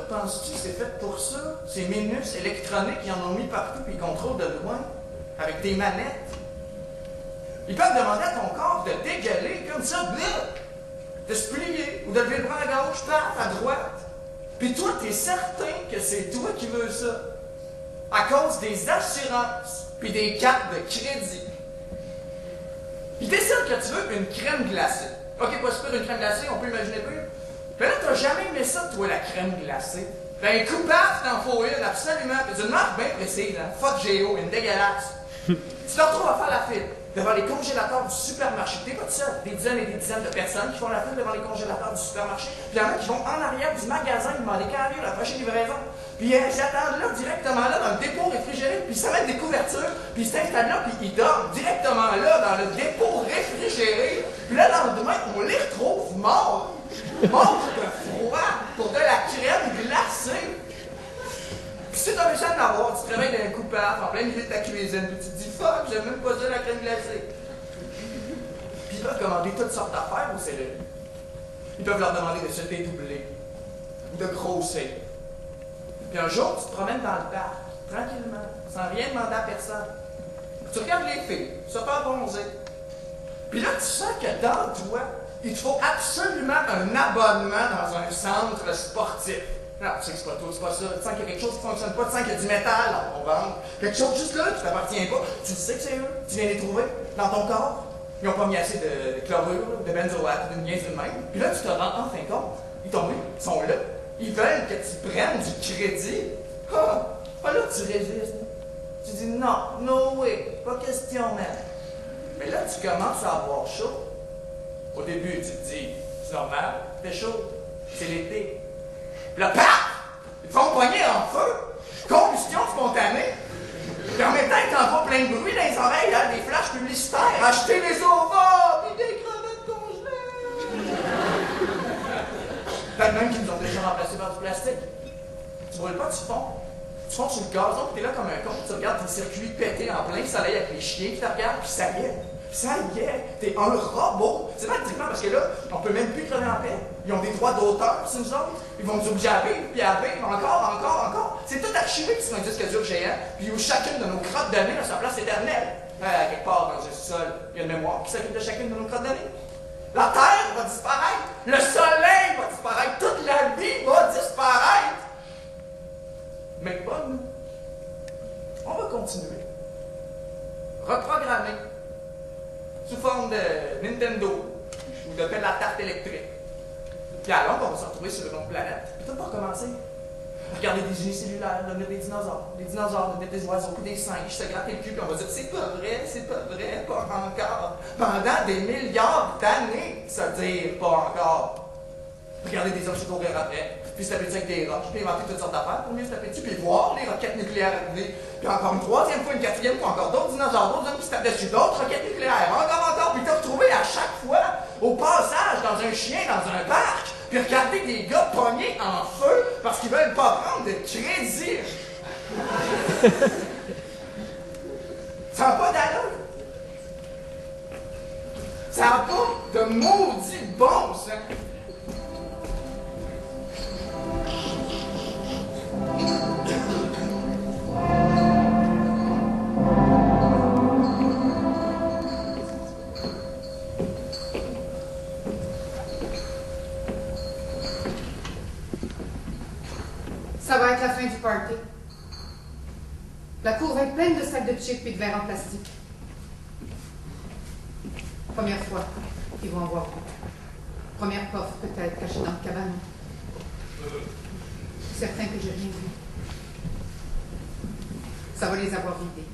Penses-tu que c'est fait pour ça? Ces minus électroniques, ils en ont mis partout puis ils contrôlent de loin, avec des manettes. Ils peuvent demander à ton corps de dégueuler comme ça, de se plier, ou de lever le bras à gauche, paf, à droite. Puis toi, t'es certain que c'est toi qui veux ça. À cause des assurances, puis des cartes de crédit. Ils décident que tu veux une crème glacée. Ok, pas super une crème glacée, on peut imaginer plus. Ben là, t'as jamais aimé ça, toi, la crème glacée. Ben, coupable, t'en faut une, absolument. Puis d'une marque bien précise, hein. Fuck Géo, une dégueulasse. Tu te retrouves à faire la file devant les congélateurs du supermarché. T'es pas tout seul. Des dizaines et des dizaines de personnes qui font la file devant les congélateurs du supermarché. Puis il y en a qui vont en arrière du magasin demander quand arrive la prochaine livraison. Puis ils attendent là, directement là, dans le dépôt réfrigéré. Puis ils se mettent des couvertures. Puis ils s'installent là, puis ils dorment directement là, dans le dépôt réfrigéré. Puis là, le lendemain, on les retrouve morts. Morts de froid pour de la crème glacée. Puis si t'as réussi à en avoir, tu te réveilles d'un coupable en plein milieu de ta cuisine, puis tu te dis fuck, j'aime même pas ça la crème glacée. Puis ils peuvent commander toutes sortes d'affaires au céleri. Ils peuvent leur demander de se dédoubler ou de grossir. Puis un jour, tu te promènes dans le parc, tranquillement, sans rien demander à personne. Tu regardes les filles, se faire bronzer. Puis là, tu sens que dans toi, il te faut absolument un abonnement dans un centre sportif. Non, tu sais que c'est pas toi, c'est pas ça. Tu sens qu'il y a quelque chose qui ne fonctionne pas, tu sens qu'il y a du métal dans ton ventre. Quelque chose juste là qui t'appartient pas. Tu sais que c'est eux, tu viens les trouver dans ton corps. Ils n'ont pas mis assez de chlorure, de benzoate, de niaiserie de même. Puis là, tu te rends enfin compte. Ils sont là. Ils veulent que tu prennes du crédit. Ah, là, tu résistes. Tu dis non, no way, pas question, man. Mais là, tu commences à avoir chaud. Au début, tu te dis, c'est normal, il fait chaud, c'est l'été. Puis là, paf! Ils te font poigner en feu. Combustion spontanée. Puis en même temps, ils t'envoient plein de bruit dans les oreilles, hein, des flashs publicitaires. Achetez les ovaires, puis des crevettes congelées. Peut-être même qu'ils nous ont déjà remplacés par du plastique. Tu brûles pas, tu fonds. Tu fonds sur le gazon, puis t'es là comme un con, tu regardes ton circuit pété en plein soleil avec les chiens qui te regardent, puis ça y est, t'es un robot. C'est pas trippant parce que là, on peut même plus crever en paix. Ils ont des droits d'auteur sur nous autres. Ils vont nous obliger à vivre, puis à vivre, encore. C'est tout archivé sur un disque dur géant, puis où chacune de nos crottes de nez a sa place éternelle. Quelque part dans un sol, il y a une mémoire qui s'occupe de chacune de nos crottes de nez. La Terre va disparaître, le Soleil va disparaître, toute la vie va disparaître. Mais pas nous. On va continuer. Reprogrammer. Sous forme de Nintendo ou de pelle à tarte électrique. Puis alors, on va se retrouver sur une autre planète. Puis tout va recommencer. Regarder des unicellulaires, devenir des dinosaures, devenir des oiseaux, des singes, se gratter le cul, puis on va dire c'est pas vrai, pas encore. Pendant des milliards d'années, se dire pas encore. Regarder des hommes se courir après, puis se taper dessus avec des roches, puis inventer toutes sortes d'affaires pour mieux se taper dessus, puis voir les roquettes nucléaires arriver. Puis encore une troisième fois, une quatrième fois, encore d'autres dinosaures, d'autres hommes qui se tapent dessus, d'autres roquettes nucléaires, encore, puis te retrouver à chaque fois, au passage, dans un chien, dans un parc, puis regarder des gars pognés en feu parce qu'ils veulent pas prendre de crédit. Ça n'a pas d'allure. Ça n'a pas de maudit bon sens. Ça va être la fin du party. La cour va être pleine de sacs de chips et de verres en plastique. Première fois qu'ils vont en voir. Première porte peut-être cachée dans le cabanon. Certain que j'ai rien vu. Ça va les avoir vidés.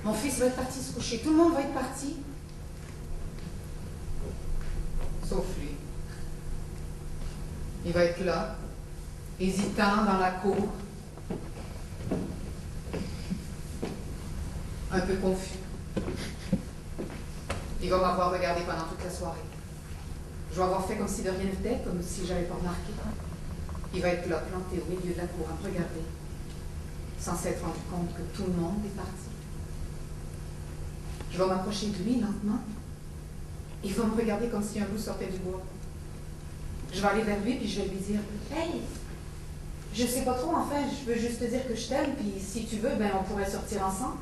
Mon fils va être parti se coucher. Tout le monde va être parti. Sauf lui. Il va être là, hésitant dans la cour, un peu confus. Il va m'avoir regardé pendant toute la soirée. Je vais avoir fait comme si de rien n'était, comme si j'avais pas remarqué. Il va être là, planté au milieu de la cour, à me regarder, sans s'être rendu compte que tout le monde est parti. Je vais m'approcher de lui lentement. Il va me regarder comme si un loup sortait du bois. Je vais aller vers lui, puis je vais lui dire « Hey, je sais pas trop, enfin, je veux juste te dire que je t'aime, puis si tu veux, ben on pourrait sortir ensemble. »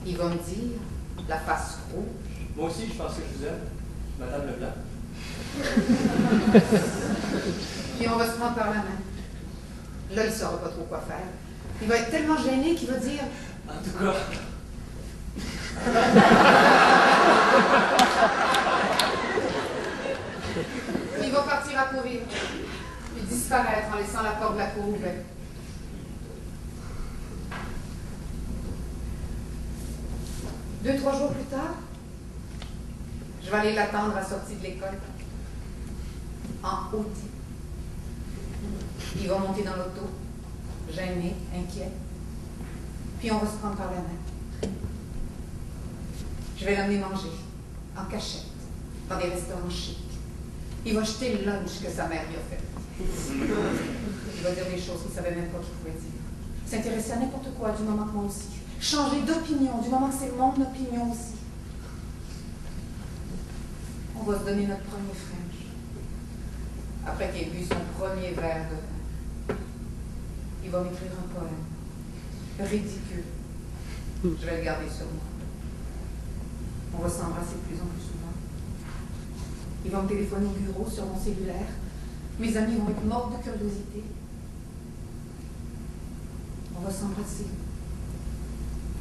Il va me dire, la face rouge. Moi aussi, je pense que je vous aime, Madame Leblanc. Puis on va se prendre par la main. Là, il ne saura pas trop quoi faire. Il va être tellement gêné qu'il va dire « En tout cas... Il va partir à courir, puis disparaître en laissant la porte de la cour ouverte. Deux, 3 jours plus tard, je vais aller l'attendre à la sortie de l'école, en Audi. Il va monter dans l'auto, gêné, inquiet, puis on va se prendre par la main. Je vais l'amener manger, en cachette, dans des restaurants chics. Il va jeter le lunch que sa mère lui a fait. Il va dire des choses qu'il ne savait même pas qu'il pouvait dire. S'intéresser à n'importe quoi du moment que moi aussi. Changer d'opinion du moment que c'est mon opinion aussi. On va se donner notre premier French. Après qu'il ait bu son premier verre de vin, il va m'écrire un poème. Ridicule. Je vais le garder sur moi. On va s'embrasser de plus en plus souvent. Il va me téléphoner au bureau sur mon cellulaire. Mes amis vont être morts de curiosité. On va s'embrasser.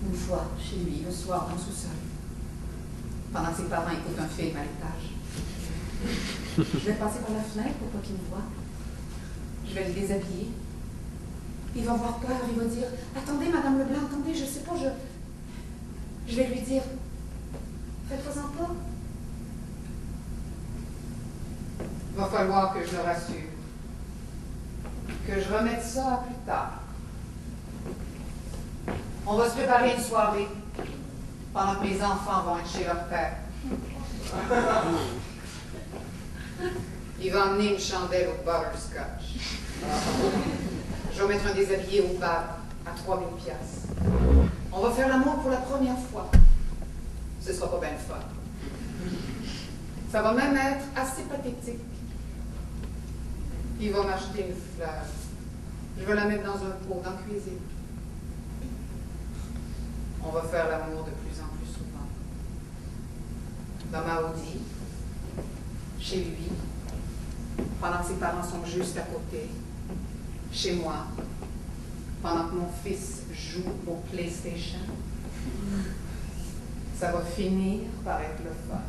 Une fois, chez lui, le soir, dans le sous-sol. Pendant que ses parents écoutent un film à l'étage. Je vais passer par la fenêtre pour pas qu'il me voie. Je vais le déshabiller. Il va avoir peur, il va dire « Attendez, Madame Leblanc, attendez, je sais pas, je vais lui dire « Faites-vous-en pas. » Il va falloir que je le rassure. Que je remette ça à plus tard. On va se préparer une soirée pendant que mes enfants vont être chez leur père. Il va emmener une chandelle au butterscotch. Je vais mettre un déshabillé au bar à 3000 piastres. On va faire l'amour pour la première fois. Ce sera pas bien fun. Ça va même être assez pathétique. Il va m'acheter une fleur. Je vais la mettre dans un pot dans la cuisine. On va faire l'amour de plus en plus souvent. Dans ma Audi, chez lui, pendant que ses parents sont juste à côté, chez moi, pendant que mon fils joue au PlayStation. Ça va finir par être le fun.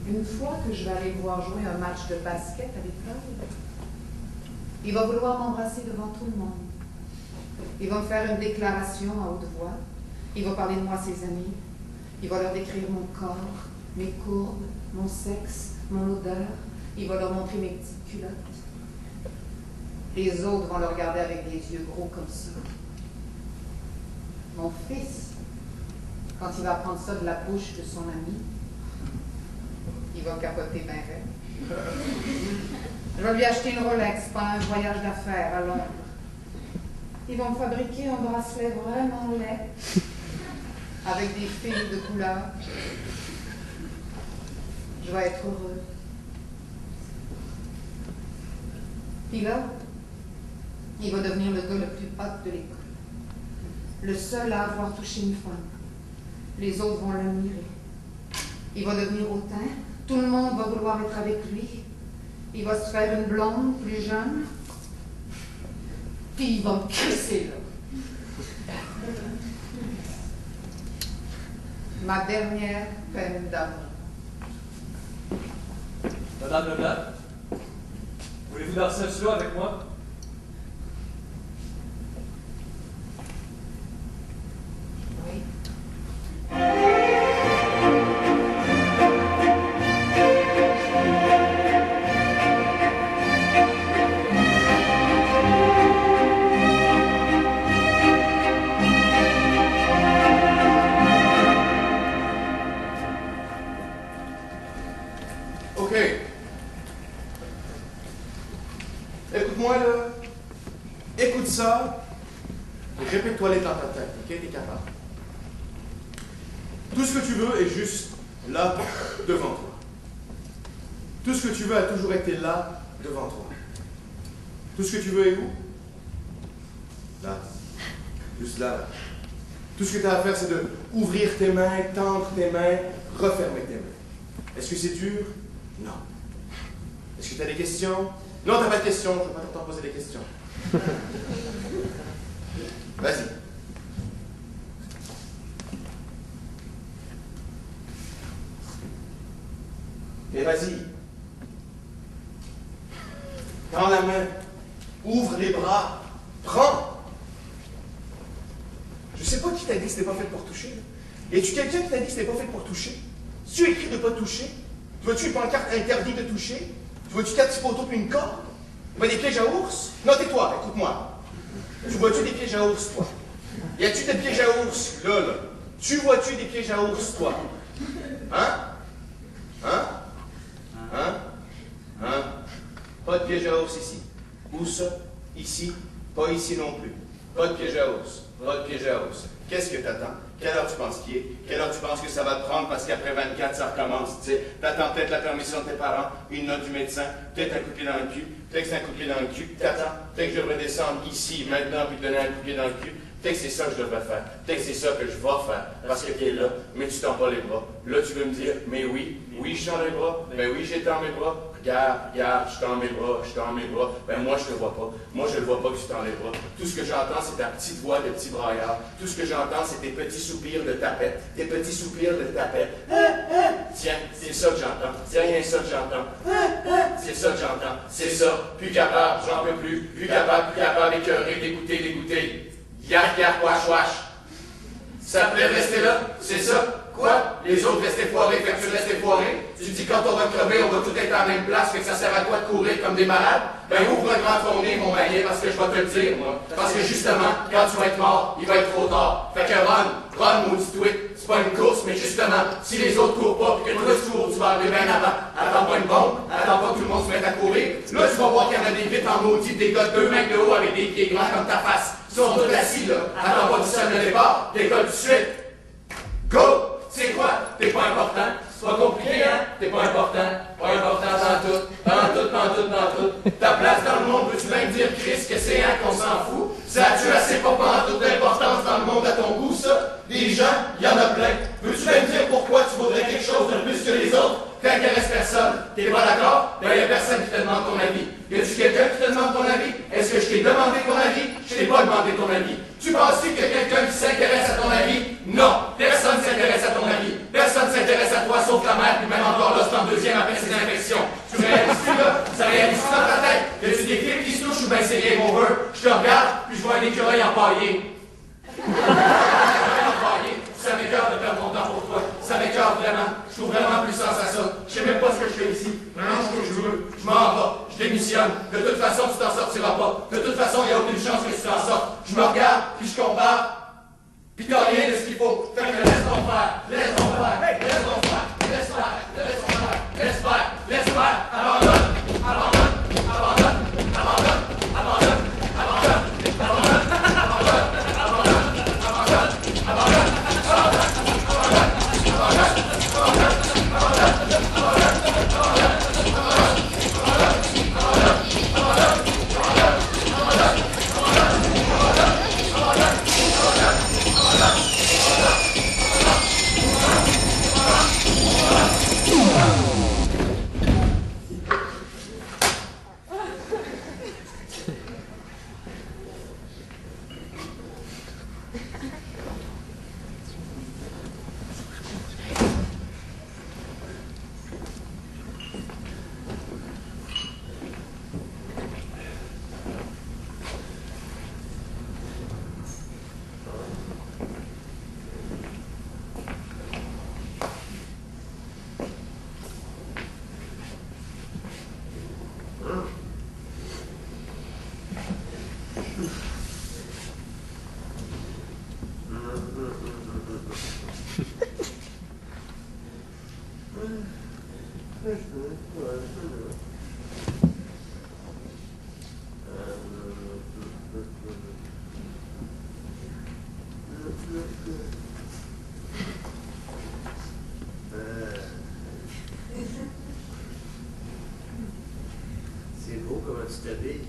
Une fois que je vais aller le voir jouer un match de basket à l'école, il va vouloir m'embrasser devant tout le monde. Il va me faire une déclaration à haute voix. Il va parler de moi à ses amis. Il va leur décrire mon corps, mes courbes, mon sexe, mon odeur. Il va leur montrer mes petites culottes. Les autres vont le regarder avec des yeux gros comme ça. Mon fils, quand il va apprendre ça de la bouche de son ami, il va capoter bien raide. Je vais lui acheter une Rolex pendant un voyage d'affaires à Londres. Ils vont me fabriquer un bracelet vraiment laid, avec des fils de couleur. Je vais être heureux. Puis là, il va devenir le gars le plus hot de l'école. Le seul à avoir touché une femme. Les autres vont l'admirer. Il va devenir hautain. Tout le monde va vouloir être avec lui. Il va se faire une blonde plus jeune. Puis il va me crisser là. Ma dernière peine d'amour. Madame Leblanc, voulez-vous danser un slow avec moi? Oui. OK. Écoute-moi, là. Écoute ça. Et répète-toi-les dans ta tête, OK? T'es capable. Tout ce que tu veux est juste là, devant toi. Tout ce que tu veux a toujours été là, devant toi. Tout ce que tu veux est où? Là. Juste là, là. Tout ce que tu as à faire, c'est de ouvrir tes mains, tendre tes mains, refermer tes mains. Est-ce que c'est dur? Non. Est-ce que tu as des questions? Non, t'as pas de questions, je ne vais pas t'en poser des questions. Vas-y. Et vas-y. Tends la main. Ouvre les bras. Prends. Je sais pas qui t'a dit que c'était pas fait pour toucher. Et tu quelqu'un qui t'a dit que c'était pas fait pour toucher? Si tu écris de pas toucher, tu vois-tu une pancarte interdit de toucher? Tu vois-tu 4 petits poteaux puis une corde? Tu vois des pièges à ours? Non, tais-toi, écoute-moi. Tu vois-tu des pièges à ours, toi? Y a-tu des pièges à ours? Là, là. Tu vois-tu des pièges à ours, toi? Hein? Hein? Hein? Hein? Pas de piège à ours ici. Où ça? Ici? Pas ici non plus. Pas de piège à hausse. Pas de piège à hausse. Qu'est-ce que t'attends? Quelle heure tu penses qu'il est? Quelle heure tu penses que ça va te prendre parce qu'après 24, ça recommence, tu sais? T'attends peut-être la permission de tes parents, une note du médecin, peut-être un coup de pied dans le cul, peut-être que c'est un coup de pied dans le cul, t'attends, peut-être que je devrais descendre ici, maintenant, puis te donner un coup de pied dans le cul. Peut-être que c'est ça que je devrais faire. Peut-être que c'est ça que je vais faire. Parce que tu es là, mais tu tends pas les bras. Là, tu veux me dire, mais oui, je tends les bras. Ben oui, j'ai tends mes bras. Regarde, je tends mes bras. Ben moi, je te vois pas. Moi, je ne vois pas que tu tends les bras. Tout ce que j'entends, c'est ta petite voix de petit braillard. Tout ce que j'entends, c'est tes petits soupirs de tapette. Tes petits soupirs de tapette. Tiens, c'est ça que j'entends. C'est rien ça que j'entends. C'est ça que j'entends. C'est ça. Plus capable, j'en peux plus. Plus capable, écœuré, dégoûté. Yak, wash. Ça te plaît de rester là? C'est ça? Quoi? Les autres restaient foirés, fait que tu restes foiré? Tu dis quand on va crever, on va tout être à la même place, fait que ça sert à quoi de courir comme des malades? Ben ouvre un grand ton nez, mon maillet, parce que je vais te le dire, moi. Parce que justement, quand tu vas être mort, il va être trop tard. Fait que run, maudit tweet. C'est pas une course, mais justement, si les autres courent pas, puis que toi tu cours, tu vas arriver bien avant. Attends pas une bombe, attends pas que tout le monde se mette à courir. Là, tu vas voir qu'il y en a des vitres en maudit, des gars de 2 mètres de haut avec des pieds grands comme ta face. Ils sont tous assis, là. Attends pas du seul de départ, décolle tout de suite. Go! C'est quoi? T'es pas important. C'est pas compliqué, hein? T'es pas important. Pas important dans tout. Ta place dans le monde, veux-tu bien me dire, Chris, que c'est un qu'on s'en fout? Ça a-tu assez pas en toute d'importance dans le monde à ton goût, ça? Des gens, il y en a plein. Veux-tu bien me dire pourquoi tu voudrais quelque chose de plus que les autres? T'intéresses personne. T'es pas d'accord? Ben, y a personne qui te demande ton avis. Y a-tu quelqu'un qui te demande ton avis? Est-ce que je t'ai demandé ton avis? Je t'ai pas demandé ton avis. Tu penses-tu qu'il y a quelqu'un qui s'intéresse à ton avis? Non! Personne s'intéresse à ton avis. Personne s'intéresse à toi sauf ta mère, puis même encore là, c'est en deuxième après ses infections. Tu réalises-tu, là? Ça réalise-tu dans ta tête? Y'a-tu des clips qui se touchent ou ben c'est rien over? Je te regarde, puis je vois un écureuil empaillé. Ça m'écoeure de perdre mon temps pour toi. Ça m'écoeure vraiment. Je trouve vraiment plus sens à ça. Je sais même pas ce que je fais ici. Maintenant, ce que je veux. Je m'en vais. Je démissionne. De toute façon, tu t'en sortiras pas. De toute façon, il n'y a aucune chance que tu t'en sortes. Je me regarde, puis je compare. Puis t'as rien de ce qu'il faut. Fait que laisse-moi faire. Abandonne. C'est beau comment tu t'habilles.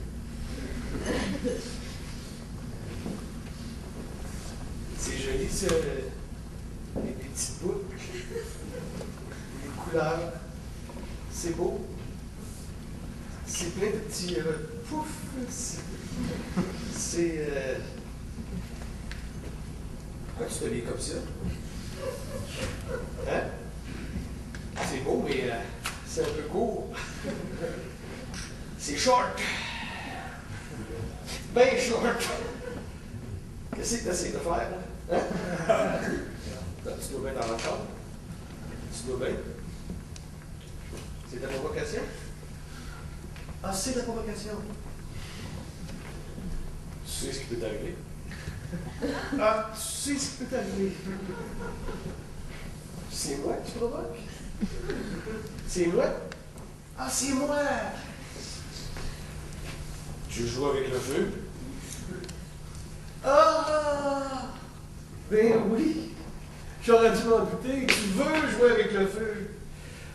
C'est joli, ça. Les petites boucles. Les couleurs. C'est beau. C'est plein de petits pouf. C'est. Pourquoi tu t'habilles comme ça? Hein? C'est beau, mais c'est un peu court. C'est short. Ben short. Qu'est-ce que tu essaies de faire, là? Hein? Tu dois bien dans la chambre. Tu dois bien. C'est ta provocation? Ah, c'est ta provocation. Tu sais ce qui peut t'arriver? Ah, tu sais ce qui peut t'arriver. C'est moi qui provoque? C'est moi? Ah, c'est moi! Tu joues avec le feu? Ah! Ben oui! J'aurais dû m'en douter. Tu veux jouer avec le feu?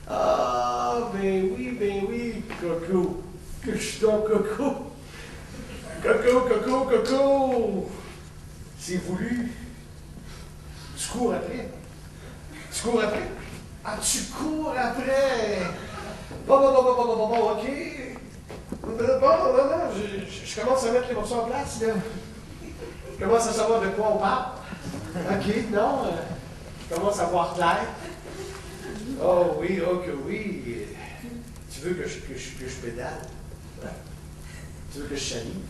Ah, ben oui, Coco. Que je suis donc Coco. Coco. C'est voulu. Tu cours après. Ah, tu cours après. Bon, ok. Bon, je commence à mettre les morceaux en place, là. Je commence à savoir de quoi on parle. Ok, non, je commence à voir clair. Oh oui, que oui. Tu veux que je pédale? Ouais. Tu veux que je salive?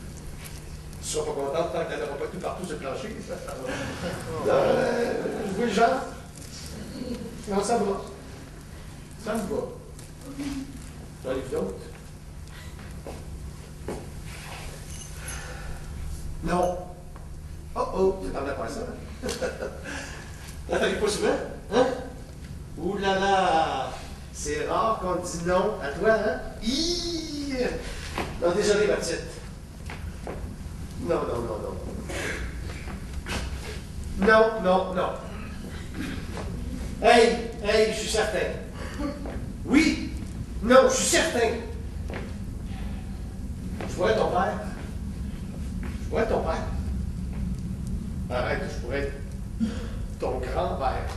Tu seras pas content tant que tu n'auras pas tout partout sur le plancher. Je vois le genre. Non, ça me va. J'en ai vu d'autres. Non. Oh, tu t'attendais pas à ça. Ça t'arrive pas souvent, hein? Ouh là là! C'est rare qu'on te dise non à toi, hein? Hi! Non, désolé, ma petite. Non. Non. Hey, je suis certain. Oui! Non, je suis certain. Je pourrais être ton père. Arrête, je pourrais être ton grand-père.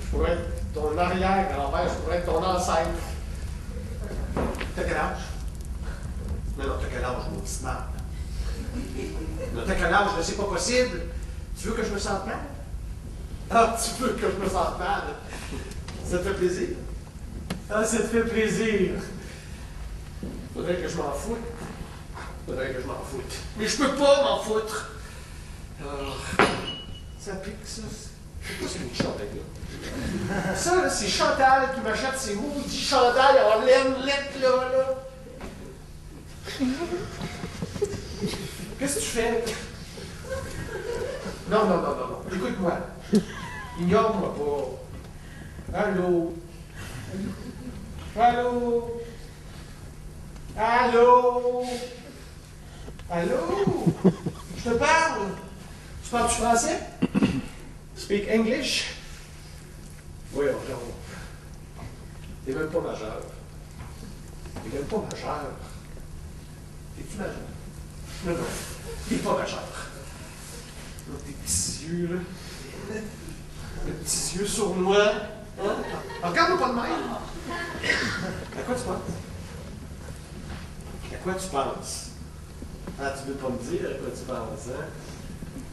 Je pourrais être ton arrière-grand-père. Je pourrais être ton ancêtre. T'as quel âge? Non, t'as quel âge, mon petit marde? Non, t'as quel âge? C'est pas possible. Tu veux que je me sente mal? Ah, tu veux que je me sente mal? Ça te fait plaisir? Ah, ça te fait plaisir. Faudrait que je m'en foute. Mais je peux pas m'en foutre. Alors, ça pique, ça. Je sais pas ce que chante avec là. Ça, là, c'est Chantal qui m'achète ses maudits chandails en laine lettre, là. Qu'est-ce que tu fais? Non. Écoute-moi. Ignore-moi pas. Allô? Je te parle. Tu parles français? Speak English? Oui, non. T'es même pas majeur. T'es-tu majeur? Non. T'es pas majeur. Non, tes petits yeux, là. Les petits yeux sournois. Hein? Regarde-moi pas de même. À quoi tu penses? Ah, tu veux pas me dire à quoi tu penses, hein?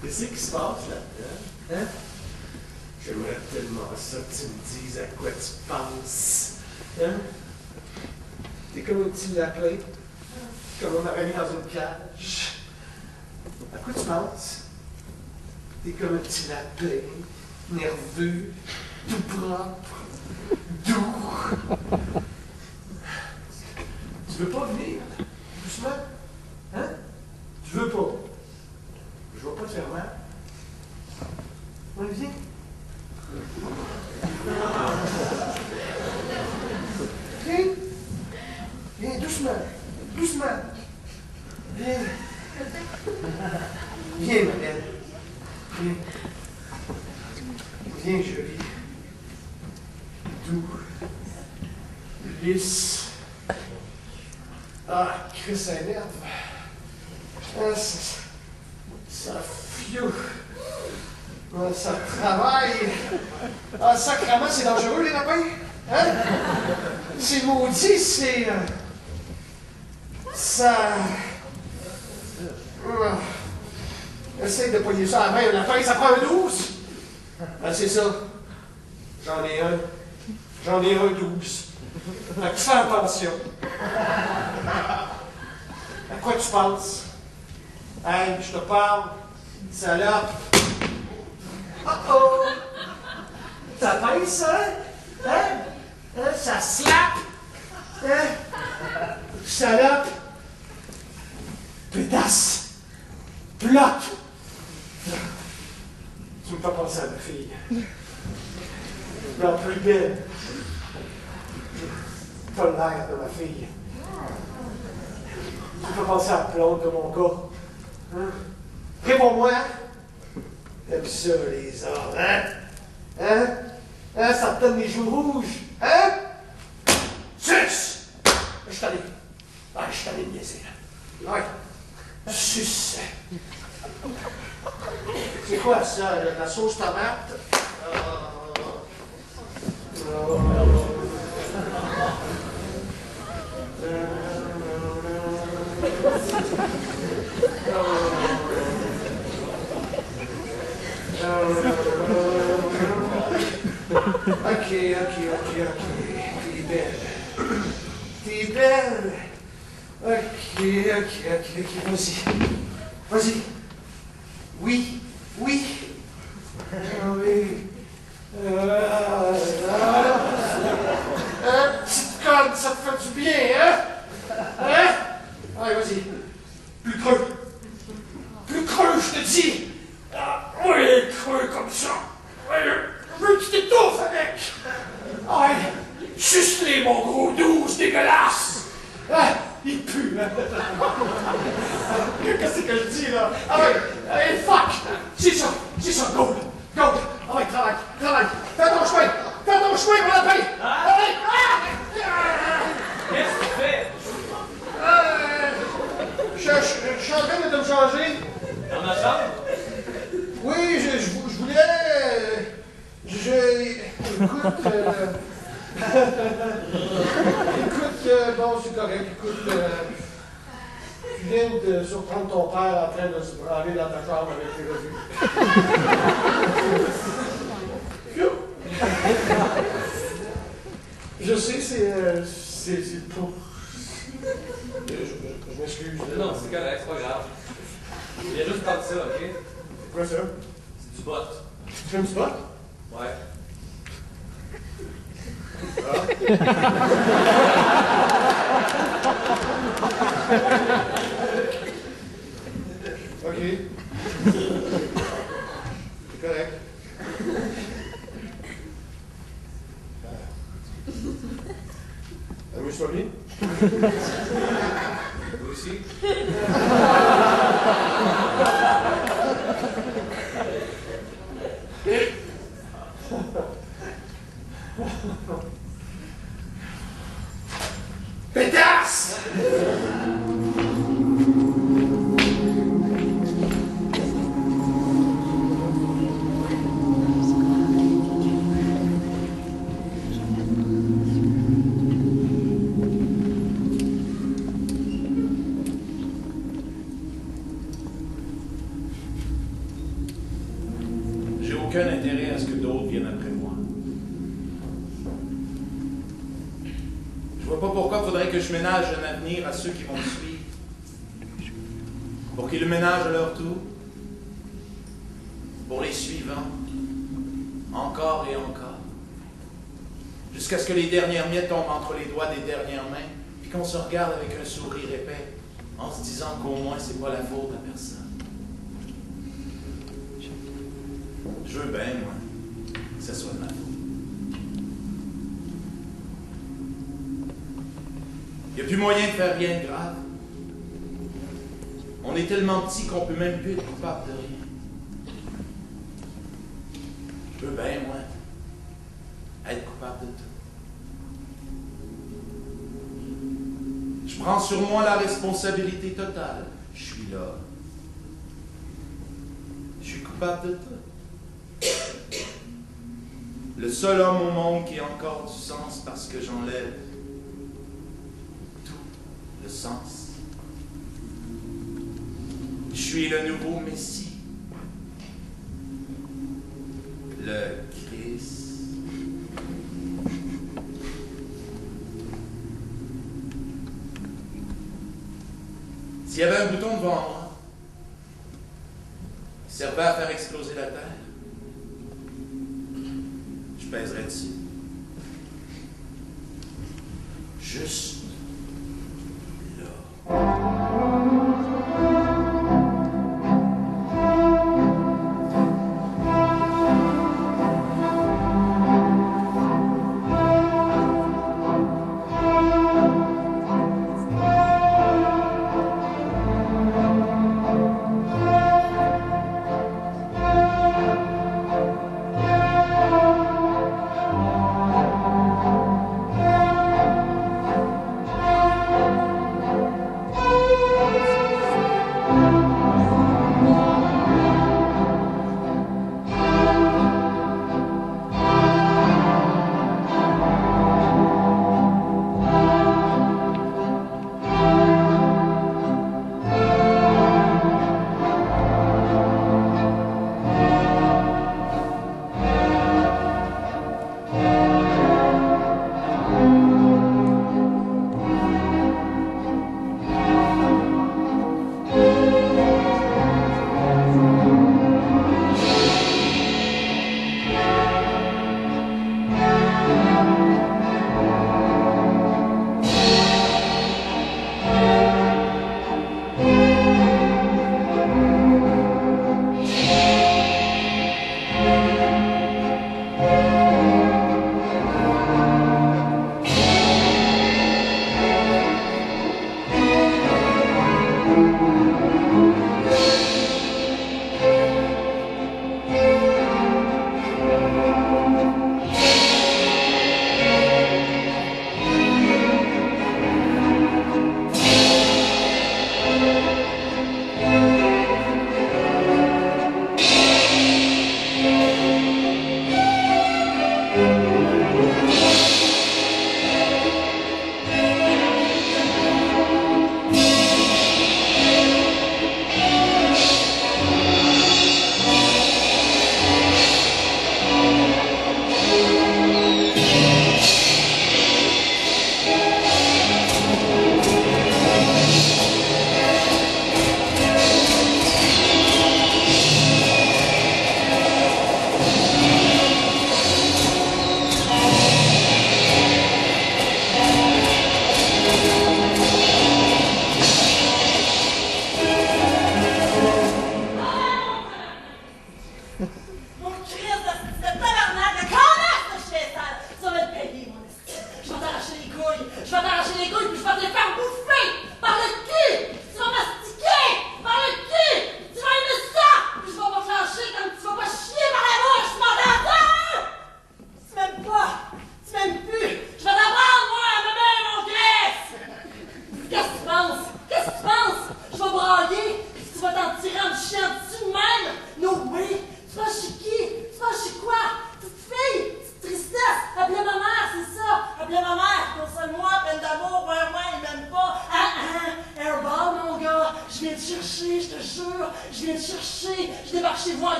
Qu'est-ce qui se passe là-dedans? Hein? J'aimerais tellement ça que tu me dises à quoi tu penses. Hein? T'es comme un petit lapin, comme on aurait mis dans une cage. À quoi tu penses? T'es comme un petit lapin, nerveux, tout propre, doux. Tu veux pas venir? Doucement? Hein? Tu veux pas? Je vais pas te faire mal. On vient? Viens, doucement. Viens. Viens, ma belle. Viens, jolie. Doux. Lisse. Ah, Chris, ça énerve. Ah, ça fioue. Ah, ça travaille. Ah, sacrément, c'est dangereux, les lapins. Hein? C'est maudit, c'est... ça... Essaye de poigner ça à la main, un lapin, ça prend un 12. Ah, c'est ça. J'en ai un 12. Fait que fais attention. À quoi tu penses? Hey, je te parle. Salope. Oh! Ça pince, hein? Ça slappe! Hein? Salope! Pétasse! Bloc! Tu me fais penser à ma fille. La plus belle. Pas l'air de ma fille. Tu peux penser à Claude de mon gars. Hein? Réponds-moi. T'aimes ça, les hommes, hein? Hein? Hein? Ça te donne les joues rouges. Hein? Suce! Je suis allé. Ah, je suis allé me niaiser, là. Ouais. Suce. C'est quoi ça, la sauce tomate? Ok. T'es belle. T'es belle. Ok. Vas-y. Oui. Petite conne, ça te fait du bien, hein? Hein? Allez, vas-y. Plus creux, je te dis. Ah, oui, creux comme ça. Je veux que tu t'étouffes avec. Allez, suce-les, mon gros 12 dégueulasse. Ah, il pue, hein? Qu'est-ce que je dis, là? Allez, fuck! C'est ça, go! Allez, travaille! Fais ton chemin pour la paix! Allez! Qu'est-ce que tu fais? Je suis en train de me changer. Dans ma chambre? Oui, je voulais... Écoute... Bon, c'est correct. Écoute, tu viens de surprendre ton père en train de se branler dans ta chambre avec tes revues. Je sais, c'est pour... Je m'excuse. Non, c'est correct, c'est pas grave. Il y a juste prendre ça, ok? C'est quoi ça? C'est du bot. Tu fais du spot? Ouais. Ok. C'est correct. Amuse-toi bien. Vous aussi? Pétasse! J'ai aucun intérêt à ce que d'autres viennent après moi. Je vois pas pourquoi il faudrait que je ménage un avenir à ceux qui vont me suivre. Pour qu'ils le ménagent à leur tour. Pour les suivants. Encore et encore. Jusqu'à ce que les dernières miettes tombent entre les doigts des dernières mains, puis qu'on se regarde avec un sourire épais, en se disant qu'au moins c'est pas la faute à personne. Je veux bien, moi, que ça soit de ma faute. Il n'y a plus moyen de faire rien de grave. On est tellement petit qu'on peut même plus être coupable de rien. Je veux bien, moi, être coupable de tout. Je prends sur moi la responsabilité totale. Je suis là. Je suis coupable de tout. Le seul homme au monde qui a encore du sens parce que j'enlève tout le sens. Je suis le nouveau Messie. Le Christ. S'il y avait un bouton devant moi, qui servait à faire exploser la Terre, je pèserais dessus. Juste là.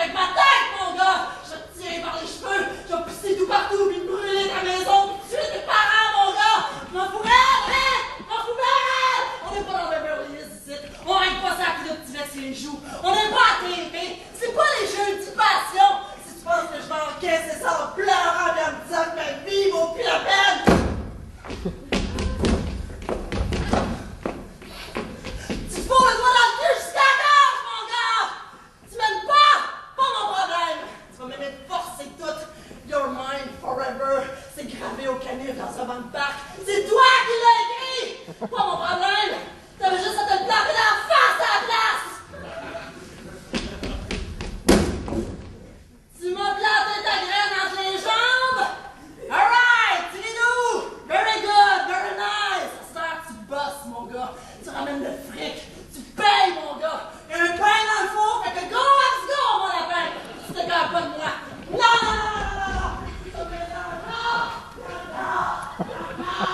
avec ma tête, mon gars! Je vais te tirer par les cheveux, je vais pisser tout partout, puis te brûler ta maison, puis tuer tes parents, mon gars! Je m'en fous rien! M'en fous rien! On n'est pas dans Beverly Hills ici. On règle pas ça à coups de petits vestes sur les joues. On n'est pas à TV. C'est pas les jeux de passion. Si tu penses que je vais encaisser ça en pleurant et en me disant que ma vie vaut plus la peine. Tu te fous le doigt dans le cul jusqu'à la gorge, mon gars! Tu m'aimes pas? Pas mon problème. Tu vas m'aimer de force et tout. You're mine forever. C'est gravé au canif dans un banc de parc. C'est toi qui l'as écrit! Pas mon problème! T'avais juste à te le planter dans la face à la place! Tu m'as planté ta graine entre les jambes? Alright! Dis-nous! Very good! Very nice! À ça, tu bosses, mon gars. Tu ramènes le fric. Tu payes, mon gars. Il y a un pain dans le four, fait que go, let's go, mon lapin! Tu te gardes pas de moi. Non, non, non, non, non, non! Ça m'énerve, non! Non! Non!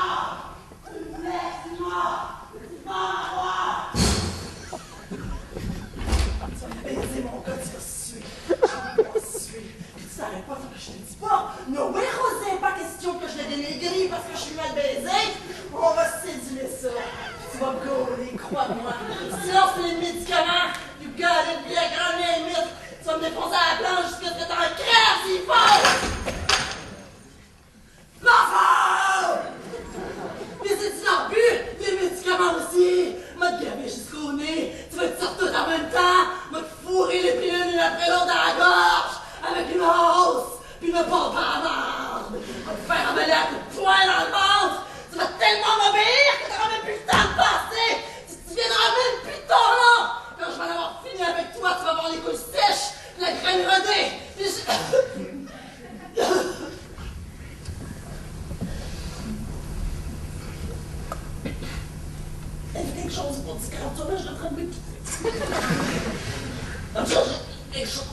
Laisse-moi! Tu vas me baiser, mon gars, tu vas suer. Je vais suer. Puis tu t'arrêtes pas tant que je te dis pas. No way, Rosé, pas question que je le dénigre parce que je suis mal baisé. On va séduire ça. Tu vas gauler, crois-moi. Sinon, c'est les médicaments. You got it, bien grand limite. Tu vas me défoncer à la planche jusqu'à ce que t'en crèves s'il faut. L'enfant! Mais c'est-tu leur but? Les médicaments aussi! M'a te gaver jusqu'au nez! Tu vas te sortir tout en même temps! M'a te fourrer les pilules une après l'autre dans la gorge! Avec une hausse! Puis me pompe à la marde! M'a te faire embêter à coups de poing dans le ventre! Tu vas tellement m'obéir que t'auras même plus le temps de passer! Tu viendras même plus de ton nom! Quand je vais en avoir fini avec toi, tu vas avoir les couilles sèches! La graine rodée! Puis quelque chose pour dire quand là, je suis en train de me quitter. Quelque chose.